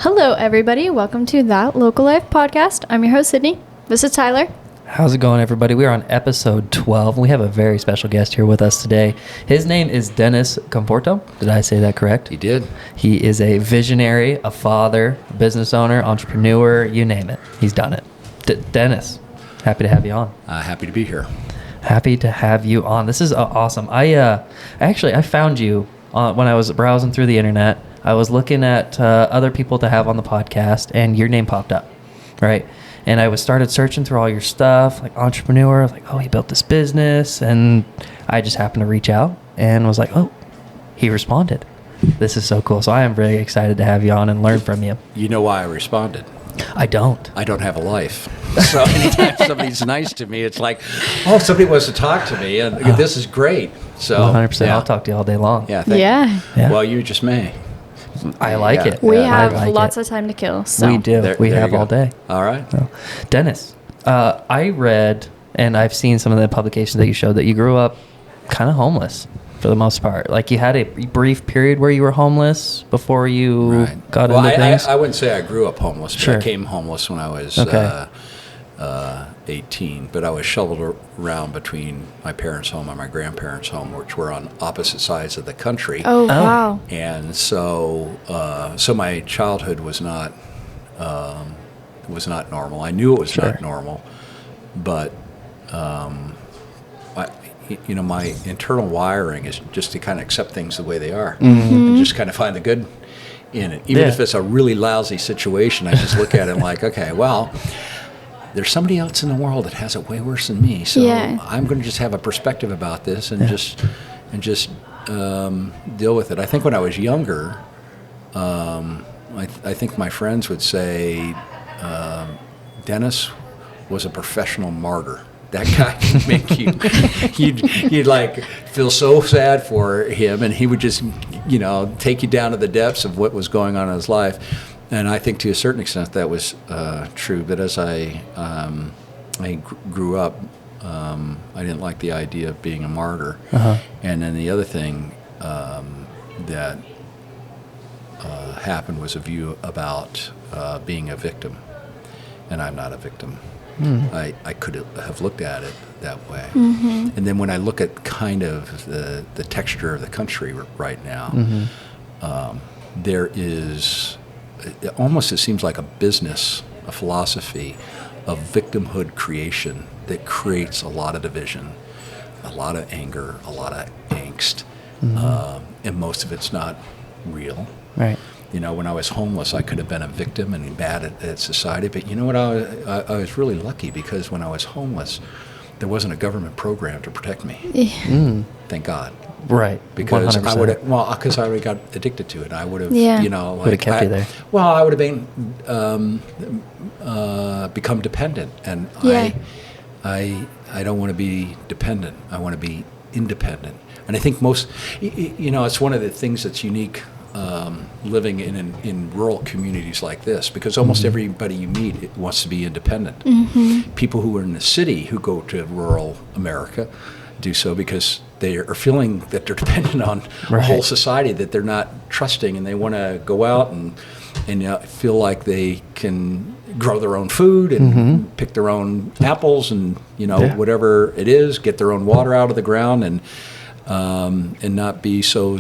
Hello, everybody. Welcome to That Local Life podcast. I'm your host, Sydney. This is Tyler. How's it going, everybody? We are on episode 12. We have a very special guest here with us today. His name is Dennis Conforto. Did I say that correct? You did. He is a visionary, a father, a business owner, entrepreneur, you name it. He's done it. Dennis, happy to have you on. Happy to be here. Happy to have you on. This is awesome. I found you when I was browsing through the internet. I was looking at other people to have on the podcast, and your name popped up, right? And I started searching through all your stuff, like entrepreneur. I was like, oh, he built this business. And I just happened to reach out and was like, oh, he responded. This is so cool. So I am very excited to have you on and learn from you. You know why I responded? I don't. I don't have a life. So anytime somebody's nice to me, it's like, oh, somebody wants to talk to me, and this is great. So 100%. Yeah. I'll talk to you all day long. Yeah. Yeah. Well, you just may. I like it. We I have like lots it. of time to kill. So. We do. There we you have go. all day. All right. So, Dennis, I read and I've seen some of the publications that you showed that you grew up kind of homeless for the most part. Like you had a brief period where you were homeless before you got into things. I wouldn't say I grew up homeless, but Sure. I came homeless when I was 18. But I was shoveled around between my parents' home and my grandparents' home, which were on opposite sides of the country. Oh, wow. And so my childhood was not normal. I knew it was Sure. not normal, but my internal wiring is just to kind of accept things the way they are and just kind of find the good in it. Even if it's a really lousy situation, I just look at it and like, okay, well, there's somebody else in the world that has it way worse than me, so I'm going to just have a perspective about this and just deal with it. I think when I was younger, I think my friends would say Dennis was a professional martyr. That guy could make you'd like feel so sad for him, and he would just take you down to the depths of what was going on in his life. And I think to a certain extent that was true. But as I grew up, I didn't like the idea of being a martyr. And then the other thing that happened was a view about being a victim. And I'm not a victim. I could have looked at it that way. And then when I look at kind of the texture of the country right now, there is... it seems like a business, a philosophy of victimhood creation that creates a lot of division, a lot of anger, a lot of angst, and most of it's not real. Right. When I was homeless, I could have been a victim and bad at society, but you know what? I was really lucky because when I was homeless, there wasn't a government program to protect me. Thank God. Right. Because 100%. I would have, because I already got addicted to it. I would have, would have kept you there. Well, I would have been become dependent, and I don't want to be dependent. I want to be independent. And I think it's one of the things that's unique living in rural communities like this, because almost everybody you meet wants to be independent. People who are in the city who go to rural America do so because they are feeling that they're dependent on a whole society that they're not trusting, and they want to go out and feel like they can grow their own food and pick their own apples and whatever it is, get their own water out of the ground and not be so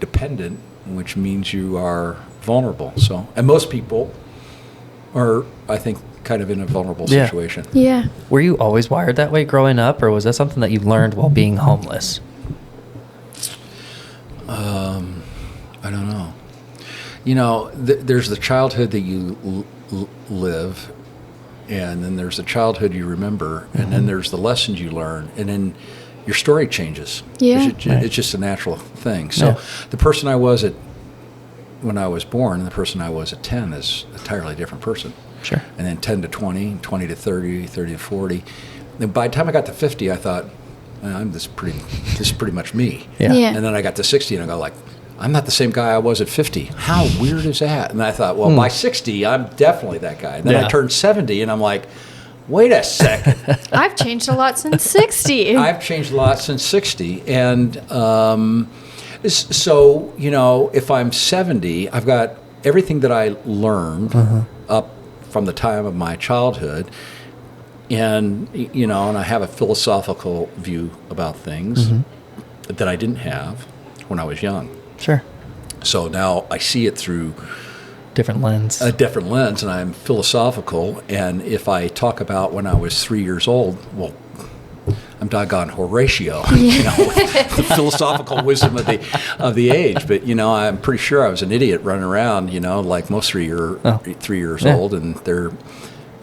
dependent, which means you are vulnerable. So, and most people are, I think, kind of in a vulnerable situation. Yeah. Were you always wired that way growing up, or was that something that you learned while being homeless? I don't know. There's the childhood that you live, and then there's the childhood you remember, and then there's the lessons you learn, and then your story changes. Yeah. It's just a natural thing. So the person I was when I was born and the person I was at 10 is an entirely different person. Sure. And then 10 to 20, 20 to 30, 30 to 40. And by the time I got to 50, I thought, this is pretty much me. Yeah. And then I got to 60 and I go like, I'm not the same guy I was at 50. How weird is that? And I thought, well, by 60, I'm definitely that guy. And then I turned 70 and I'm like, wait a second. I've changed a lot since 60. I've changed a lot since 60. And so, if I'm 70, I've got everything that I learned up from the time of my childhood, and and I have a philosophical view about things that I didn't have when I was young. Sure. So now I see it through Different lens. a different lens, and I'm philosophical. And if I talk about when I was 3 years old, well, I'm doggone Horatio, with the philosophical wisdom of the age. But I'm pretty sure I was an idiot running around, like most 3 years old, and they're,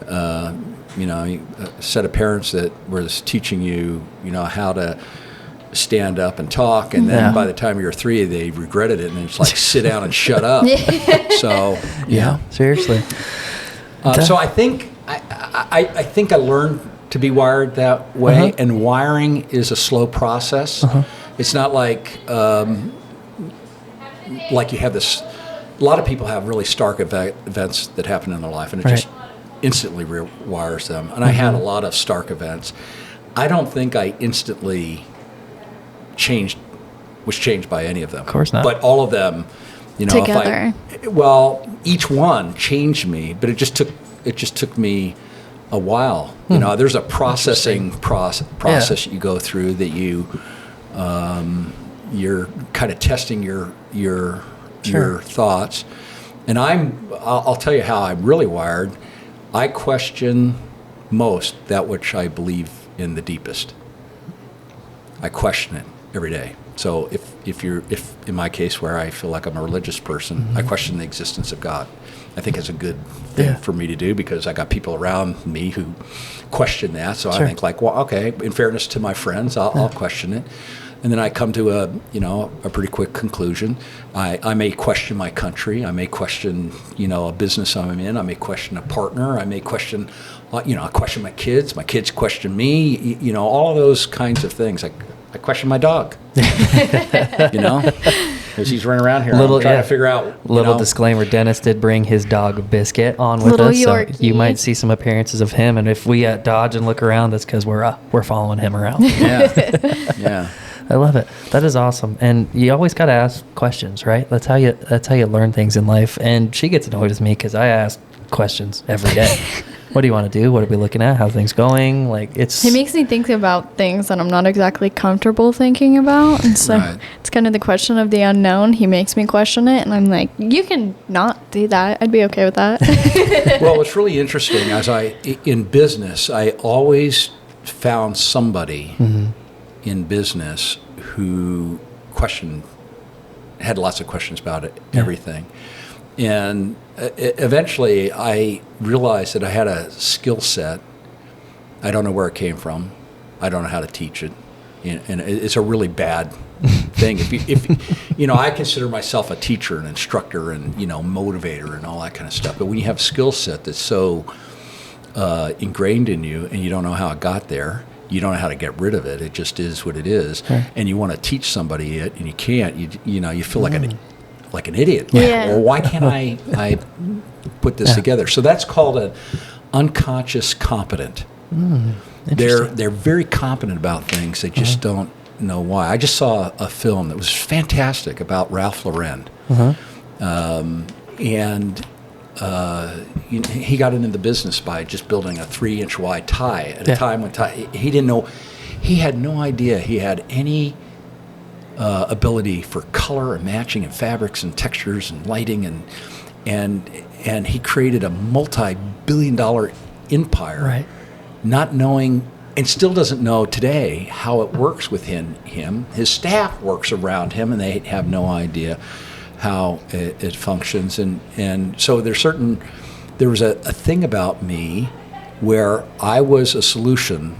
a set of parents that was teaching you, how to stand up and talk, and then by the time you're 3, they regretted it, and it's like sit down and shut up. So seriously. So I think I think I learned to be wired that way, and wiring is a slow process. It's not like you have this. A lot of people have really stark events that happen in their life, and it just instantly rewires them. And I had a lot of stark events. I don't think I instantly was changed by any of them. Of course not. But all of them, together. Each one changed me, but it just took me a while. There's a processing process you go through that you're kind of testing your thoughts. And I'll tell you how I'm really wired. I question most that which I believe in the deepest. I question it every day. So if in my case where I feel like I'm a religious person, I question the existence of God. I think it's a good thing for me to do because I got people around me who question that. So I think like, well, okay, in fairness to my friends, I'll question it. And then I come to a pretty quick conclusion. I may question my country. I may question, a business I'm in. I may question a partner. I may question, I question my kids. My kids question me. All of those kinds of things. I question my dog. Because he's running around here. I'm trying to figure out. Little disclaimer: Dennis did bring his dog Biscuit on with us, Yorkie. So you might see some appearances of him. And if we dodge and look around, that's because we're following him around. Yeah. I love it. That is awesome. And you always got to ask questions, right? That's how you learn things in life. And she gets annoyed with me because I ask questions every day. What do you want to do? What are we looking at? How are things going? He makes me think about things that I'm not exactly comfortable thinking about. And so it's kind of the question of the unknown. He makes me question it. And I'm like, you can not do that. I'd be okay with that. Well, what's really interesting in business, I always found somebody in business who had lots of questions about everything. And eventually I realized that I had a skill set. I don't know where it came from. I don't know how to teach it. And it's a really bad thing. If I consider myself a teacher, an instructor, and, motivator and all that kind of stuff. But when you have a skill set that's so ingrained in you and you don't know how it got there, you don't know how to get rid of it. It just is what it is. And you want to teach somebody it and you can't. You feel like an idiot. Or why can't I put this together? So that's called an unconscious competent. They're very competent about things. They just don't know why. I just saw a film that was fantastic about Ralph Lauren. And he got into the business by just building a 3-inch wide tie at a time when he didn't know. He had no idea he had any ability for color and matching and fabrics and textures and lighting and he created a multi-billion-dollar empire, not knowing, and still doesn't know today how it works within him. His staff works around him, and they have no idea how it functions. And so there was a thing about me where I was a solution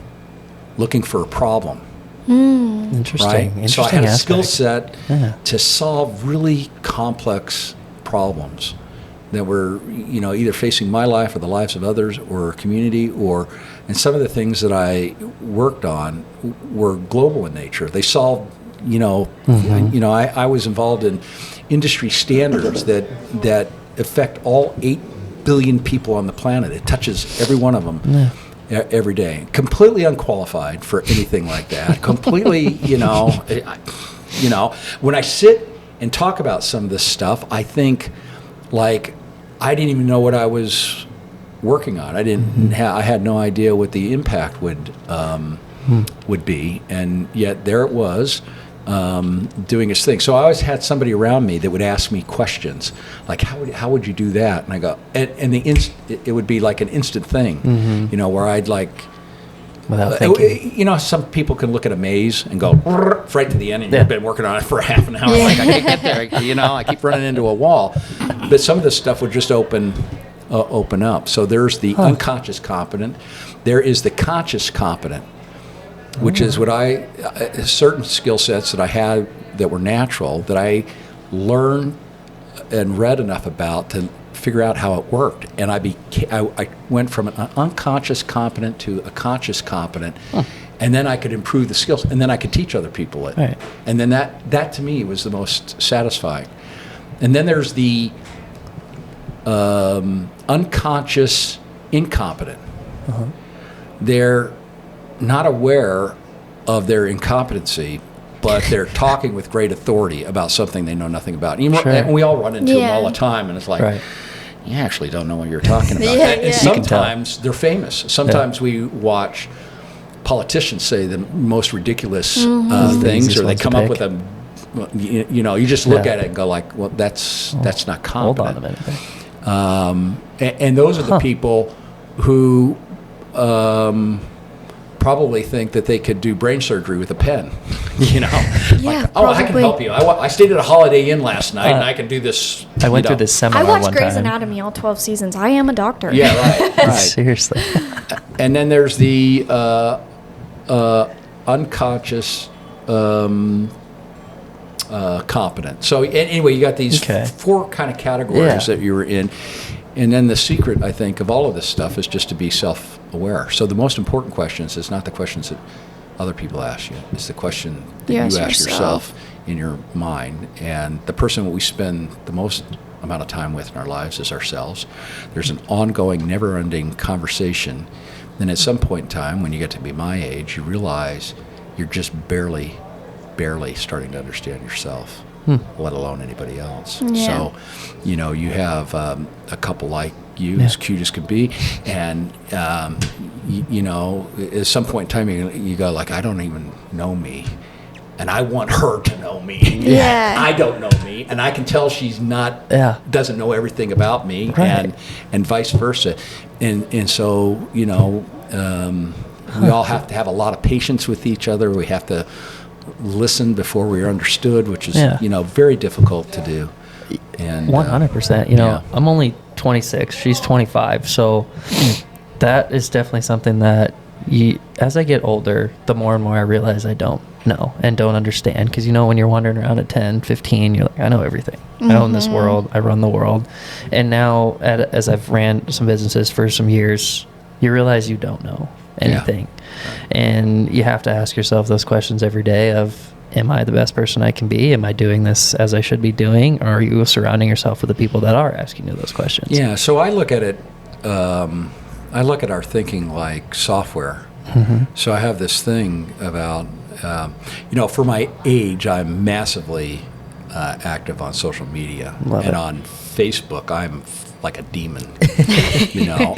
looking for a problem. Interesting. So I had a skill set to solve really complex problems that were, either facing my life or the lives of others or community, and some of the things that I worked on were global in nature. They solved, I was involved in industry standards that affect all 8 billion people on the planet. It touches every one of them. Every day, completely unqualified for anything like that. Completely, when I sit and talk about some of this stuff, I think like I didn't even know what I was working on. I didn't. I had no idea what the impact would be, and yet there it was, doing its thing. So I always had somebody around me that would ask me questions, like how would you do that? And I go, and it would be like an instant thing, you know, where I'd like. Without thinking. You know, some people can look at a maze and go right to the end, and you've been working on it for half an hour. Like, I can't get there. You know, I keep running into a wall. But some of this stuff would just open up. So there's the unconscious competent. There is the conscious competent, which is what certain skill sets that I had that were natural, that I learned and read enough about to figure out how it worked, and I went from an unconscious competent to a conscious competent, and then I could improve the skills, and then I could teach other people it, right. And then that to me was the most satisfying. And then there's the unconscious incompetent. They're not aware of their incompetency, but they're talking with great authority about something they know nothing about. And we all run into them all the time, and it's like, right. You actually don't know what you're talking about. And sometimes they're famous. Sometimes we watch politicians say the most ridiculous things, or they come up with a, you know, you just look at it and go like, well, that's not competent. Hold on a minute. And those are the people who probably think that they could do brain surgery with a pen, you know? Like, I can help you. I stayed at a Holiday Inn last night, and I can do this. I went through this seminar I watched one Grey's time. Anatomy all 12 seasons. I am a doctor. Yeah, right. Seriously. And then there's the unconscious competent. So anyway, you got these four kind of categories that you were in. And then the secret, I think, of all of this stuff is just to be self-aware. So the most important questions is not the questions that other people ask you. It's the question that you ask yourself in your mind. And the person that we spend the most amount of time with in our lives is ourselves. There's an ongoing, never-ending conversation. Then at some point in time, when you get to be my age, you realize you're just barely starting to understand yourself. Let alone anybody else. Yeah. So, you know, you have a couple like you, as cute as can be, and you know, at some point in time, you go like, I don't even know me, and I want her to know me. Yeah. I don't know me, and I can tell she's not doesn't know everything about me, right. and vice versa, and so, you know, we all have to have a lot of patience with each other. We have to listen before we are understood, which is you know, very difficult to do. And 100%. You know, I'm only 26. She's 25. So that is definitely something that as I get older, the more and more I realize I don't know and don't understand. Because, you know, when you're wandering around at 10, 15, you're like, I know everything. I own this world. I run the world. And now, as I've ran some businesses for some years, you realize you don't know anything. And you have to ask yourself those questions every day of, am I the best person I can be? Am I doing this as I should be doing? Or are you surrounding yourself with the people that are asking you those questions? Yeah, so I look at it, I look at our thinking like software. So I have this thing about, you know, for my age, I'm massively active on social media. On Facebook, I'm like a demon. You know,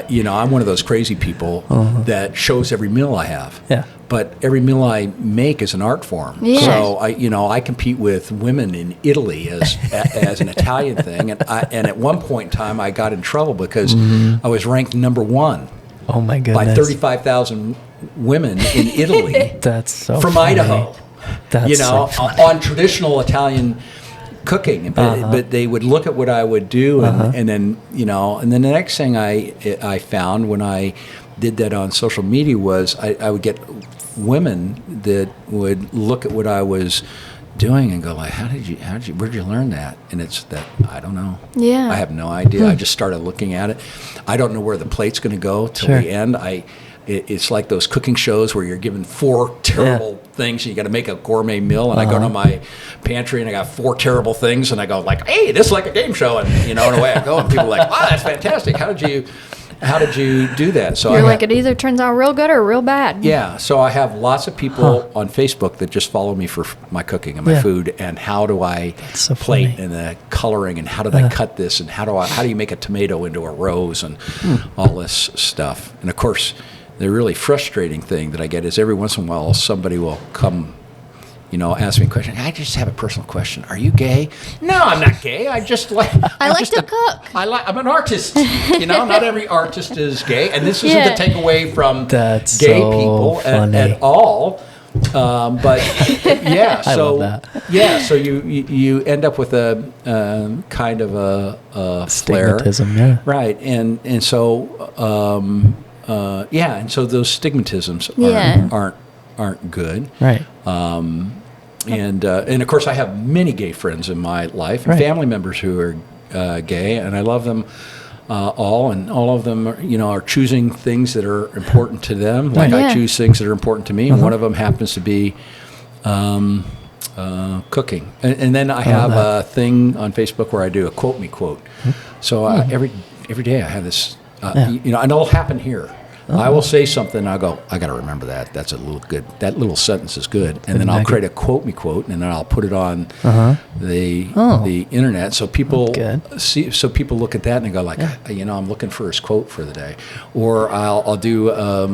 you know, I'm one of those crazy people that shows every meal I have. Yeah. But every meal I make is an art form. Yeah. So I compete with women in Italy as an Italian thing, and at one point in time I got in trouble because I was ranked number 1. Oh my goodness! By 35,000 women in Italy. That's so from funny. Idaho. That's so on traditional Italian cooking, but they would look at what I would do, and then the next thing I found when I did that on social media was I would get women that would look at what I was doing and go like, where'd you learn that? And it's that, I don't know. Yeah. I have no idea. I just started looking at it. I don't know where the plate's going to go till the end. It's like those cooking shows where you're given 4 terrible things and you got to make a gourmet meal, and I go to my pantry and I got 4 terrible things and I go like, hey, this is like a game show, and and away I go, and people are like, wow, that's fantastic. How did you? how did you do that? So You're like, it either turns out real good or real bad. Yeah, so I have lots of people on Facebook that just follow me for my cooking and my food, and how do I plate funny. and the coloring, and how did I cut this, and how do you make a tomato into a rose, and all this stuff. And of course, the really frustrating thing that I get is every once in a while somebody will come, ask me a question. I just have a personal question. Are you gay? No, I'm not gay. I just like. I like to cook. I'm an artist. Not every artist is gay, and this isn't to take away from That's gay so people funny. at all. But yeah, I so love that. yeah, so you end up with a kind of a flare, Stigmatism, yeah. right? And so and so those stigmatisms aren't good, Right. and of course I have many gay friends in my life and family members who are gay, and I love them all, and all of them are choosing things that are important to them, like I choose things that are important to me, and one of them happens to be cooking, and then I have a thing on Facebook where I do a quote me quote. So every day I have this, and it'll happen here. I will say something, and I'll go, I got to remember that. That's a little good. That little sentence is good. And then I'll create a quote me quote, and then I'll put it on the internet, so people see. So people look at that and they go like, I'm looking for his quote for the day. Or I'll do a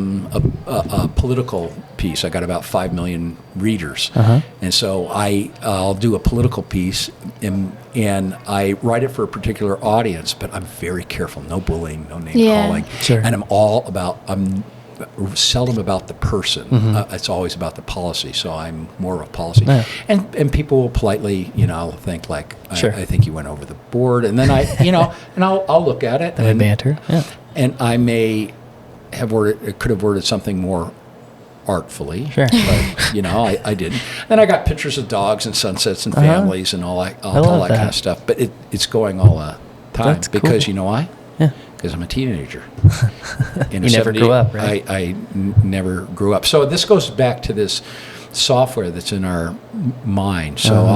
political piece. I got about 5 million readers, and so I'll do a political piece, and I write it for a particular audience, but I'm very careful. No bullying, no name calling. Sure. And I'm seldom about the person. It's always about the policy. So I'm more of a policy. Yeah. And people will politely, think like, I think you went over the board. And then and I'll look at it. And banter. Yeah. And I may have could have worded something more artfully, sure. But I didn't. Then I got pictures of dogs and sunsets and families and all that kind of stuff. But it's going all the time. That's because cool. you know why? Yeah. Because I'm a teenager. You never grew up, right? I never grew up. So this goes back to this software that's in our mind. So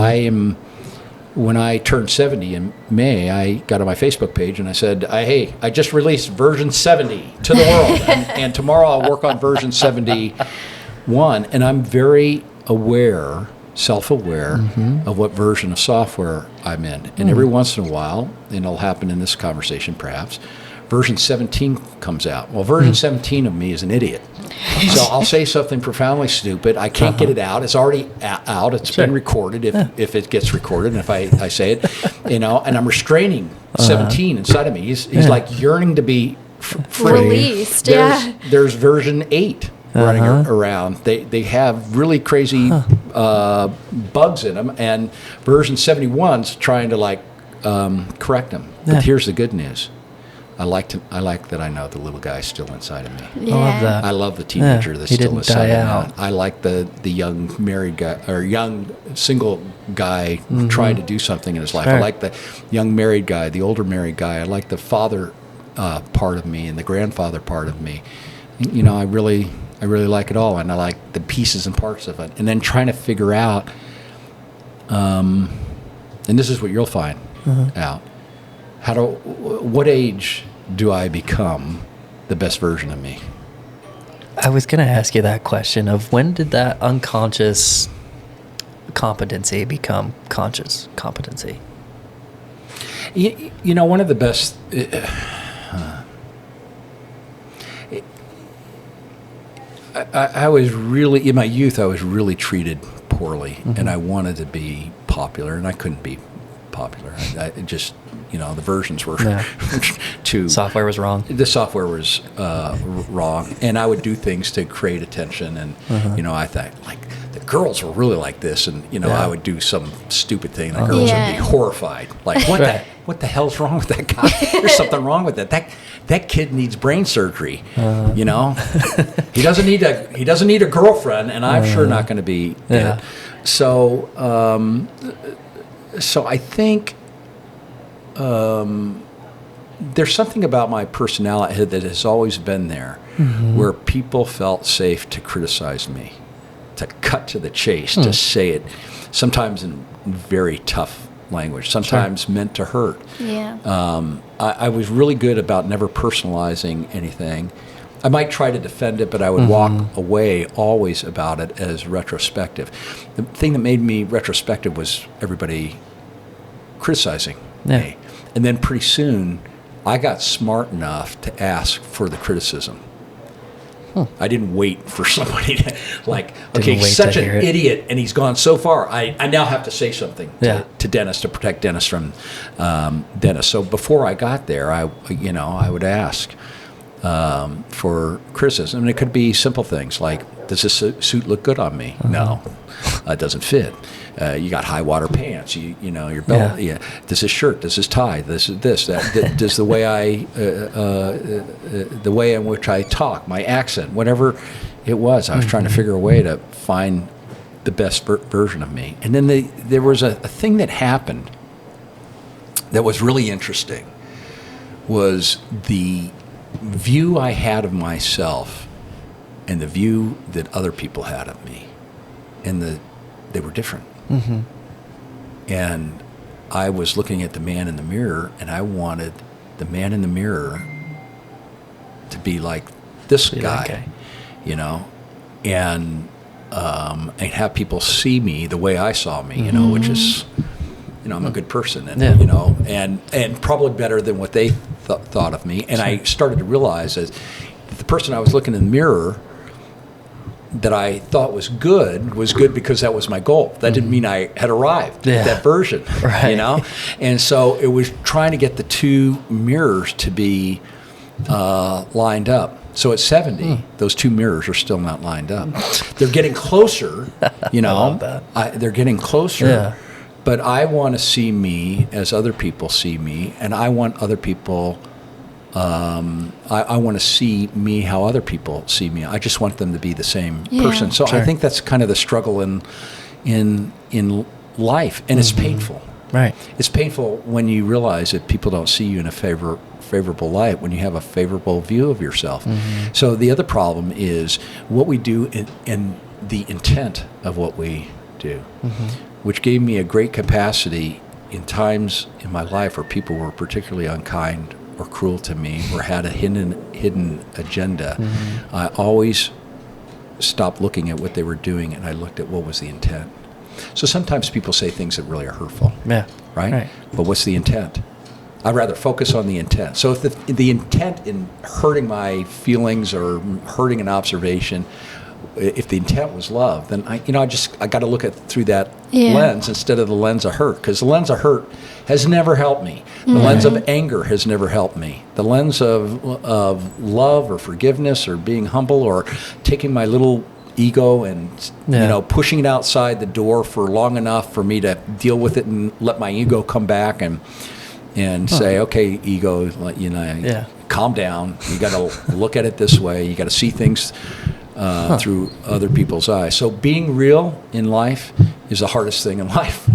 when I turned 70 in May, I got on my Facebook page and I said, hey, I just released version 70 to the world. and tomorrow I'll work on version 71. And I'm very self-aware of what version of software I'm in. And every once in a while, and it'll happen in this conversation perhaps, version 17 comes out. Well, version 17 of me is an idiot. So I'll say something profoundly stupid. I can't get it out. It's already out. It's been recorded if it gets recorded, and if I say it, and I'm restraining 17 inside of me. He's like yearning to be free. Released, There's version 8 running around. They have really crazy bugs in them, and version 71's trying to correct them. But here's the good news. I like that I know the little guy's still inside of me. Yeah. I love that. I love the teenager that's still inside of me. out. I like the young married guy or young single guy trying to do something in his life. Sure. I like the young married guy, the older married guy. I like the father part of me and the grandfather part of me. I really like it all, and I like the pieces and parts of it. And then trying to figure out, and this is what you'll find out. What age do I become the best version of me? I was going to ask you that question of when did that unconscious competency become conscious competency? One of the best... I was really, in my youth, I was really treated poorly, and I wanted to be popular, and I couldn't be popular. I just... the versions were too... Software was wrong. The software was wrong. And I would do things to create attention. And, I thought, the girls were really like this. And, I would do some stupid thing. And the girls would be horrified. Like, what the hell's wrong with that guy? There's something wrong with that. That kid needs brain surgery. He doesn't need a girlfriend. And I'm sure not going to be dead. So I think... there's something about my personality that has always been there, where people felt safe to criticize me, to cut to the chase, to say it, sometimes in very tough language, sometimes meant to hurt. Yeah. I was really good about never personalizing anything. I might try to defend it, but I would walk away always about it as retrospective. The thing that made me retrospective was everybody criticizing me. And then pretty soon, I got smart enough to ask for the criticism. I didn't wait for somebody to, like, okay, he's such an idiot, and he's gone so far. I now have to say something to Dennis to protect Dennis from Dennis. So before I got there, I would ask for criticism. And it could be simple things like, does this suit look good on me? No, it doesn't fit. You got high water pants. Your belt. Yeah. Does this shirt? Does this tie? This that. Does the way the way in which I talk, my accent, whatever it was, I was trying to figure a way to find the best version of me. And then there was a thing that happened that was really interesting. Was the view I had of myself and the view that other people had of me, and they were different. And I was looking at the man in the mirror, and I wanted the man in the mirror to be like this guy, and have people see me the way I saw me, which is, I'm a good person, and and probably better than what they thought of me. And I started to realize that the person I was looking in the mirror that I thought was good because that was my goal. That didn't mean I had arrived at that version, And so it was trying to get the two mirrors to be lined up. So at 70, those two mirrors are still not lined up. They're getting closer, I love that. They're getting closer. Yeah. But I want to see me as other people see me, and I want other people. I want to see me how other people see me. I just want them to be the same person. So I think that's kind of the struggle in life, and it's painful. Right. It's painful when you realize that people don't see you in a favorable light, when you have a favorable view of yourself. So the other problem is what we do and the intent of what we do, which gave me a great capacity in times in my life where people were particularly unkind or cruel to me or had a hidden agenda. I always stopped looking at what they were doing, and I looked at what was the intent. So sometimes people say things that really are hurtful. Yeah. Right? But what's the intent? I'd rather focus on the intent. So if the intent in hurting my feelings or hurting an observation, if the intent was love, then I got to look at through that lens instead of the lens of hurt, because the lens of hurt has never helped me. The lens of anger has never helped me. The lens of love or forgiveness or being humble or taking my little ego and pushing it outside the door for long enough for me to deal with it and let my ego come back and say, okay, ego, calm down. You got to look at it this way. You got to see things through other people's eyes. So being real in life is the hardest thing in life.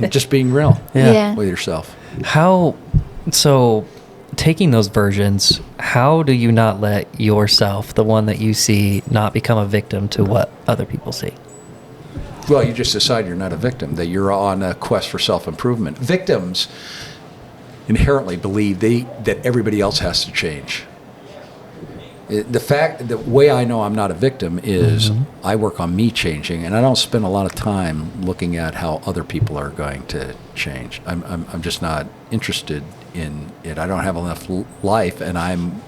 Just being real with yourself. So taking those versions, how do you not let yourself, the one that you see, not become a victim to what other people see? Well, you just decide you're not a victim, that you're on a quest for self-improvement. Victims inherently believe that everybody else has to change. The way I know I'm not a victim is I work on me changing, and I don't spend a lot of time looking at how other people are going to change. I'm just not interested in it. I don't have enough life, and I'm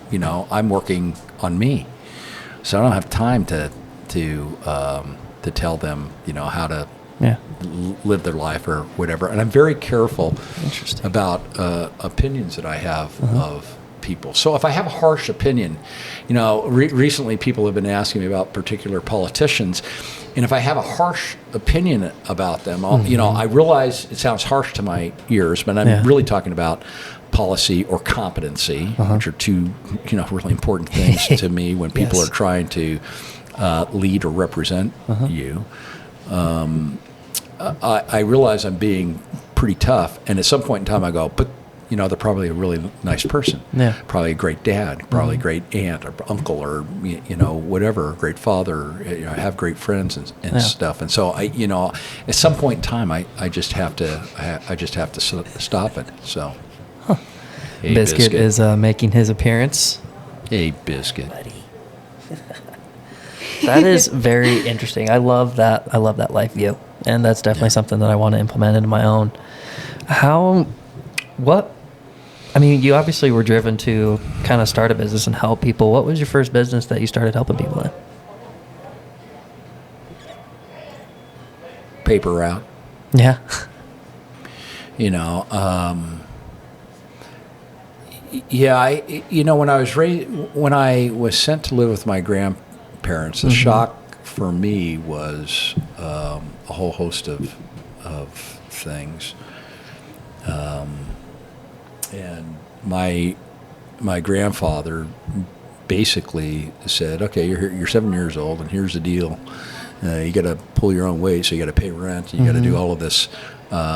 working on me, so I don't have time to tell them how to live their life or whatever. And I'm very careful about opinions that I have of people. So if I have a harsh opinion, recently people have been asking me about particular politicians, and if I have a harsh opinion about them, I realize it sounds harsh to my ears, but I'm really talking about policy or competency, which are two, really important things to me when people are trying to lead or represent you. I realize I'm being pretty tough, and at some point in time I go, but they're probably a really nice person. Yeah. Probably a great dad, probably a great aunt or uncle or, whatever, a great father, have great friends and stuff. And so at some point in time, I just have to stop it. So. Huh. Hey, Biscuit is making his appearance. Hey, Biscuit. That is very interesting. I love that life view. And that's definitely something that I want to implement into my own. You obviously were driven to kind of start a business and help people. What was your first business that you started helping people in? Paper route. Yeah. When I was sent to live with my grandparents, the shock for me was a whole host of things. And my grandfather basically said, "Okay, you're 7 years old, and here's the deal. You got to pull your own weight, so you got to pay rent, and you got to do all of this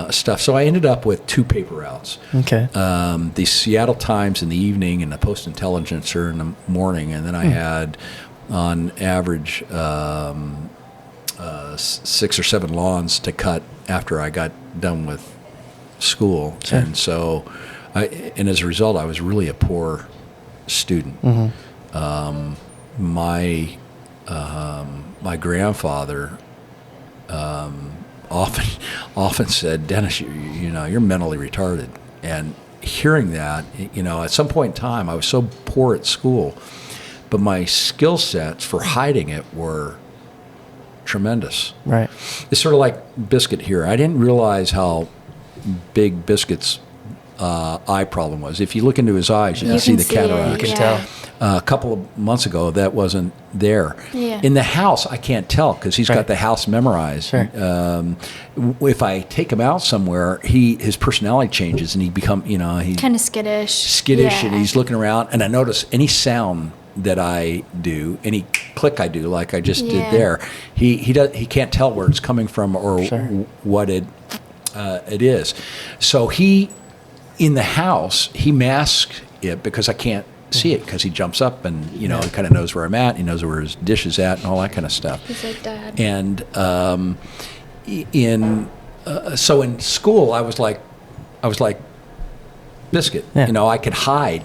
stuff." So I ended up with 2 paper routes. Okay. The Seattle Times in the evening and the Post-Intelligencer in the morning, and then I had, on average, 6 or 7 lawns to cut after I got done with school. Sure. And so, and as a result, I was really a poor student. My grandfather often said, "Dennis, you're mentally retarded." And hearing that, at some point in time, I was so poor at school, but my skill sets for hiding it were tremendous. Right. It's sort of like Biscuit here. I didn't realize how big Biscuit's eye problem was. If you look into his eyes, you can see the cataract. You can tell. A couple of months ago, that wasn't there. Yeah. In the house, I can't tell because he's got the house memorized. Sure. If I take him out somewhere, his personality changes and he he's kind of skittish. And he's looking around. And I notice any sound that I do, any click I do, like I just did there, he can't tell where it's coming from or what it is. So in the house, he masks it because I can't see it because he jumps up and he kind of knows where I'm at. He knows where his dish is at and all that kind of stuff. He's like Dad. And so in school, I was like Biscuit. Yeah. I could hide.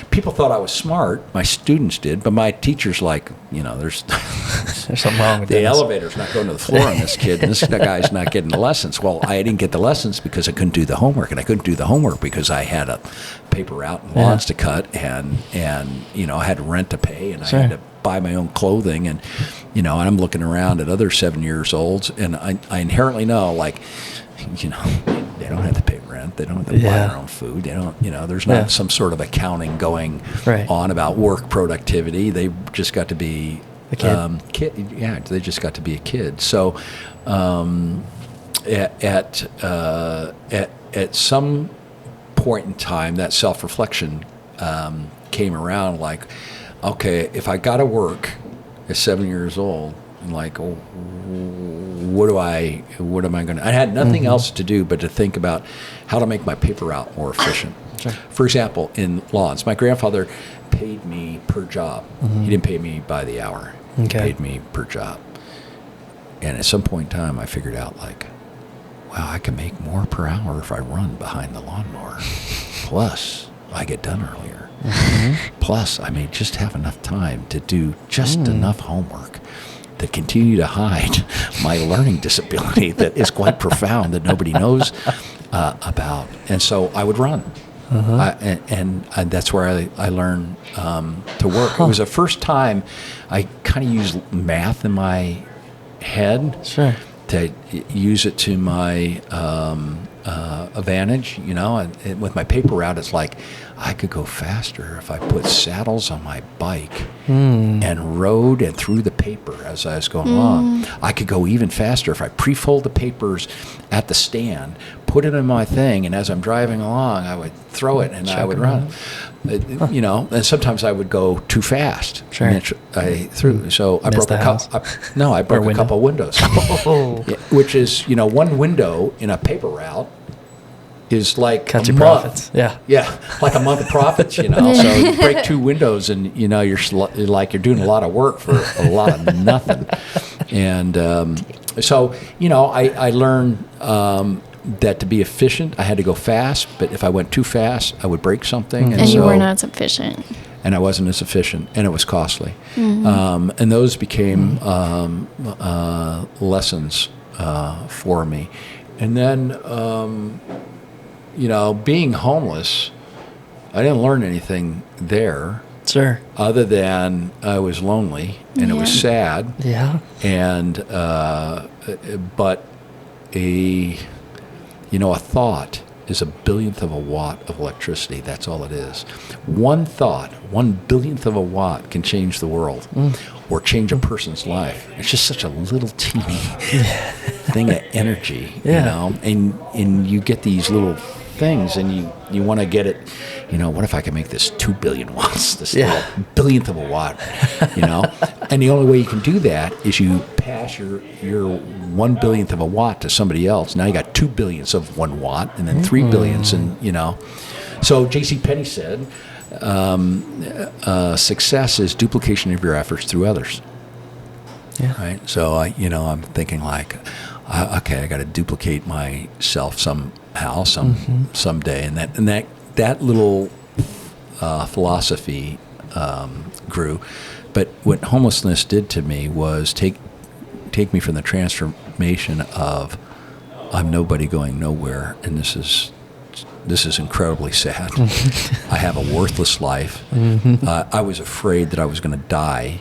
People thought I was smart. My students did, but my teachers there's something wrong with the this. elevator's not going to the floor on this kid, and this guy's not getting the lessons. Well, I didn't get the lessons because I couldn't do the homework, and I couldn't do the homework because I had a paper route and lawns to cut, and I had rent to pay, and I had to buy my own clothing, and I'm looking around at other 7 years olds, and I inherently know, they don't have to pay rent. They don't have to buy their own food. They don't, there's not some sort of accounting going on about work productivity. They've just got to be a kid. They just got to be a kid. So, at some point in time, that self-reflection came around. Like, okay, if I got to work at 7 years old, and what am I going to? I had nothing else to do but to think about how to make my paper route more efficient. Sure. For example, in lawns, my grandfather paid me per job. He didn't pay me by the hour. He paid me per job. And at some point in time, I figured out, wow, I can make more per hour if I run behind the lawnmower. Plus, I get done earlier. Plus, I may just have enough time to do just enough homework to continue to hide my learning disability that is quite profound that nobody knows about. And so I would run. And that's where I learned to work. It was the first time I kind of used math in my head to use it to my advantage, and with my paper route, it's like I could go faster if I put saddles on my bike and rode and threw the paper as I was going along. I could go even faster if I pre-fold the papers at the stand, put it in my thing, and as I'm driving along, I would throw it and I would run. And sometimes I would go too fast. Sure. And I threw. So I broke a couple. I broke a couple windows, which is one window in a paper route is like Cut a your month. profits. Yeah. Yeah, like a month of profits, you know. So you break 2 windows, and you know you're like you're doing a lot of work for a lot of nothing. And so you know, I learned that to be efficient, I had to go fast. But if I went too fast, I would break something. And you were not efficient. And I wasn't as efficient, and it was costly. And those became lessons for me. And then, you know, being homeless, I didn't learn anything there. Sure. Other than I was lonely, and it was sad. Yeah. And, but a thought is a billionth of a watt of electricity. That's all it is. One thought, 1/1000th of a watt can change the world or change a person's life. It's just such a little teeny thing of energy, you know, and you get these little things, and you want to get it, you know, what if I can make this 2 billion watts, this little billionth of a watt, you know? And the only way you can do that is you pass your 1/1000th of a watt to somebody else. Now you got 2 billionths of 1 watt, and then 3 billionths, and you know. So J.C. Penney said, success is duplication of your efforts through others. Yeah. Right. So I'm thinking like, okay, I got to duplicate myself somehow, someday, and that little philosophy grew. But what homelessness did to me was take me from the transformation of I'm nobody going nowhere, and this is incredibly sad. I have a worthless life. I was afraid that I was going to die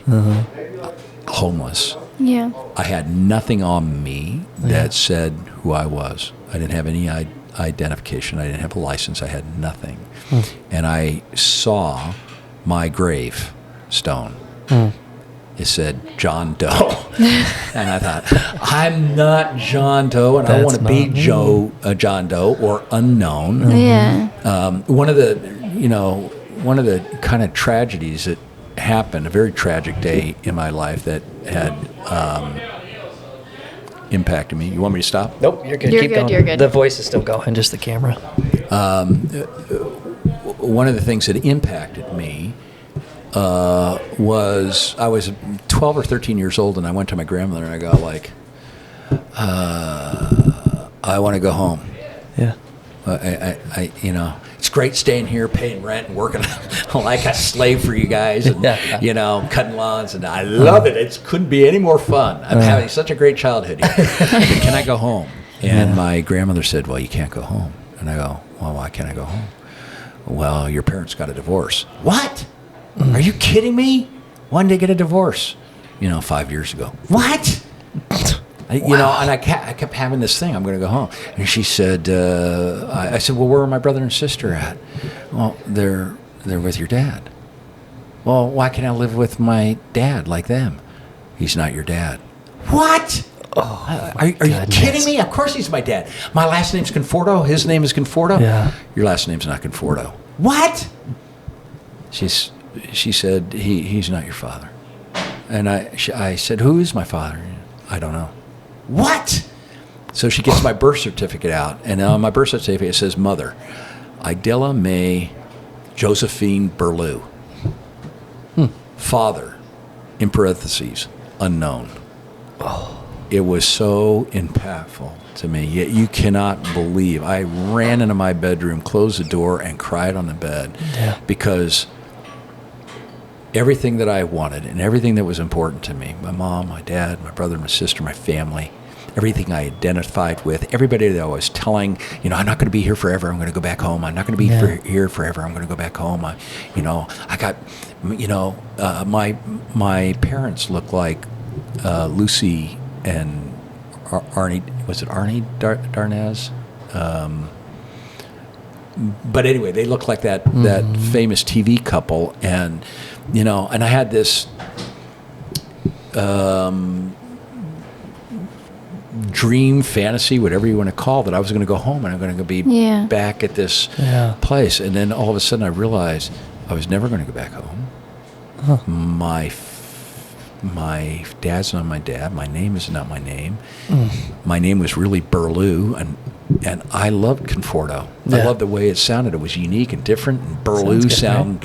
homeless. Yeah. I had nothing on me that said who I was. I didn't have any identification. I didn't have a license. I had nothing. And I saw my gravestone. It said John Doe. And I thought, I'm not John Doe, and I don't want to be John Doe or unknown. Yeah. One of the kind of tragedies that happened, a very tragic day in my life that had impacted me. You want me to stop? Nope, you're good. You're Keep good, going. you're good. The voice is still going, just the camera. One of the things that impacted me was I was 12 or 13 years old, and I went to my grandmother, and I go like, I want to go home. Yeah. I it's great staying here, paying rent, and working like a slave for you guys, and cutting lawns, and I love it. It couldn't be any more fun. I'm having such a great childhood here. Can I go home? And my grandmother said, "Well, you can't go home." And I go, "Well, why can't I go home?" "Well, your parents got a divorce." "What? Are you kidding me? When did they get a divorce?" 5 years ago. "What?" And I kept having this thing, I'm going to go home. And she said, I said, "Well, where are my brother and sister at?" "Well, they're with your dad." "Well, why can't I live with my dad like them?" "He's not your dad." "What? Are you kidding me? Of course he's my dad. My last name's Conforto. His name is Conforto." Yeah. "Your last name's not Conforto." "What?" She said, he's not your father. And I said, "Who is my father?" "I don't know." "What?" So she gets my birth certificate out, and on my birth certificate it says mother, Idella May Josephine Berlew. Father, in parentheses, unknown. It was so impactful to me. Yet you cannot believe. I ran into my bedroom, closed the door, and cried on the bed because everything that I wanted and everything that was important to me, my mom, my dad, my brother, my sister, my family, everything I identified with, everybody that I was telling, I'm not going to be here forever. I'm going to go back home. I'm not going to be here forever. I'm going to go back home. I got, my parents look like Lucy and Arnie. Was it Arnie Darnaz? But anyway, they look like that famous TV couple, and and I had this dream, fantasy, whatever you want to call it. I was going to go home, and I'm going to be back at this place. And then all of a sudden, I realized I was never going to go back home. my dad's not my dad. My name is not my name. My name was really Burlew, and I loved Conforto. Yeah. I loved the way it sounded. It was unique and different. And Burlew sounded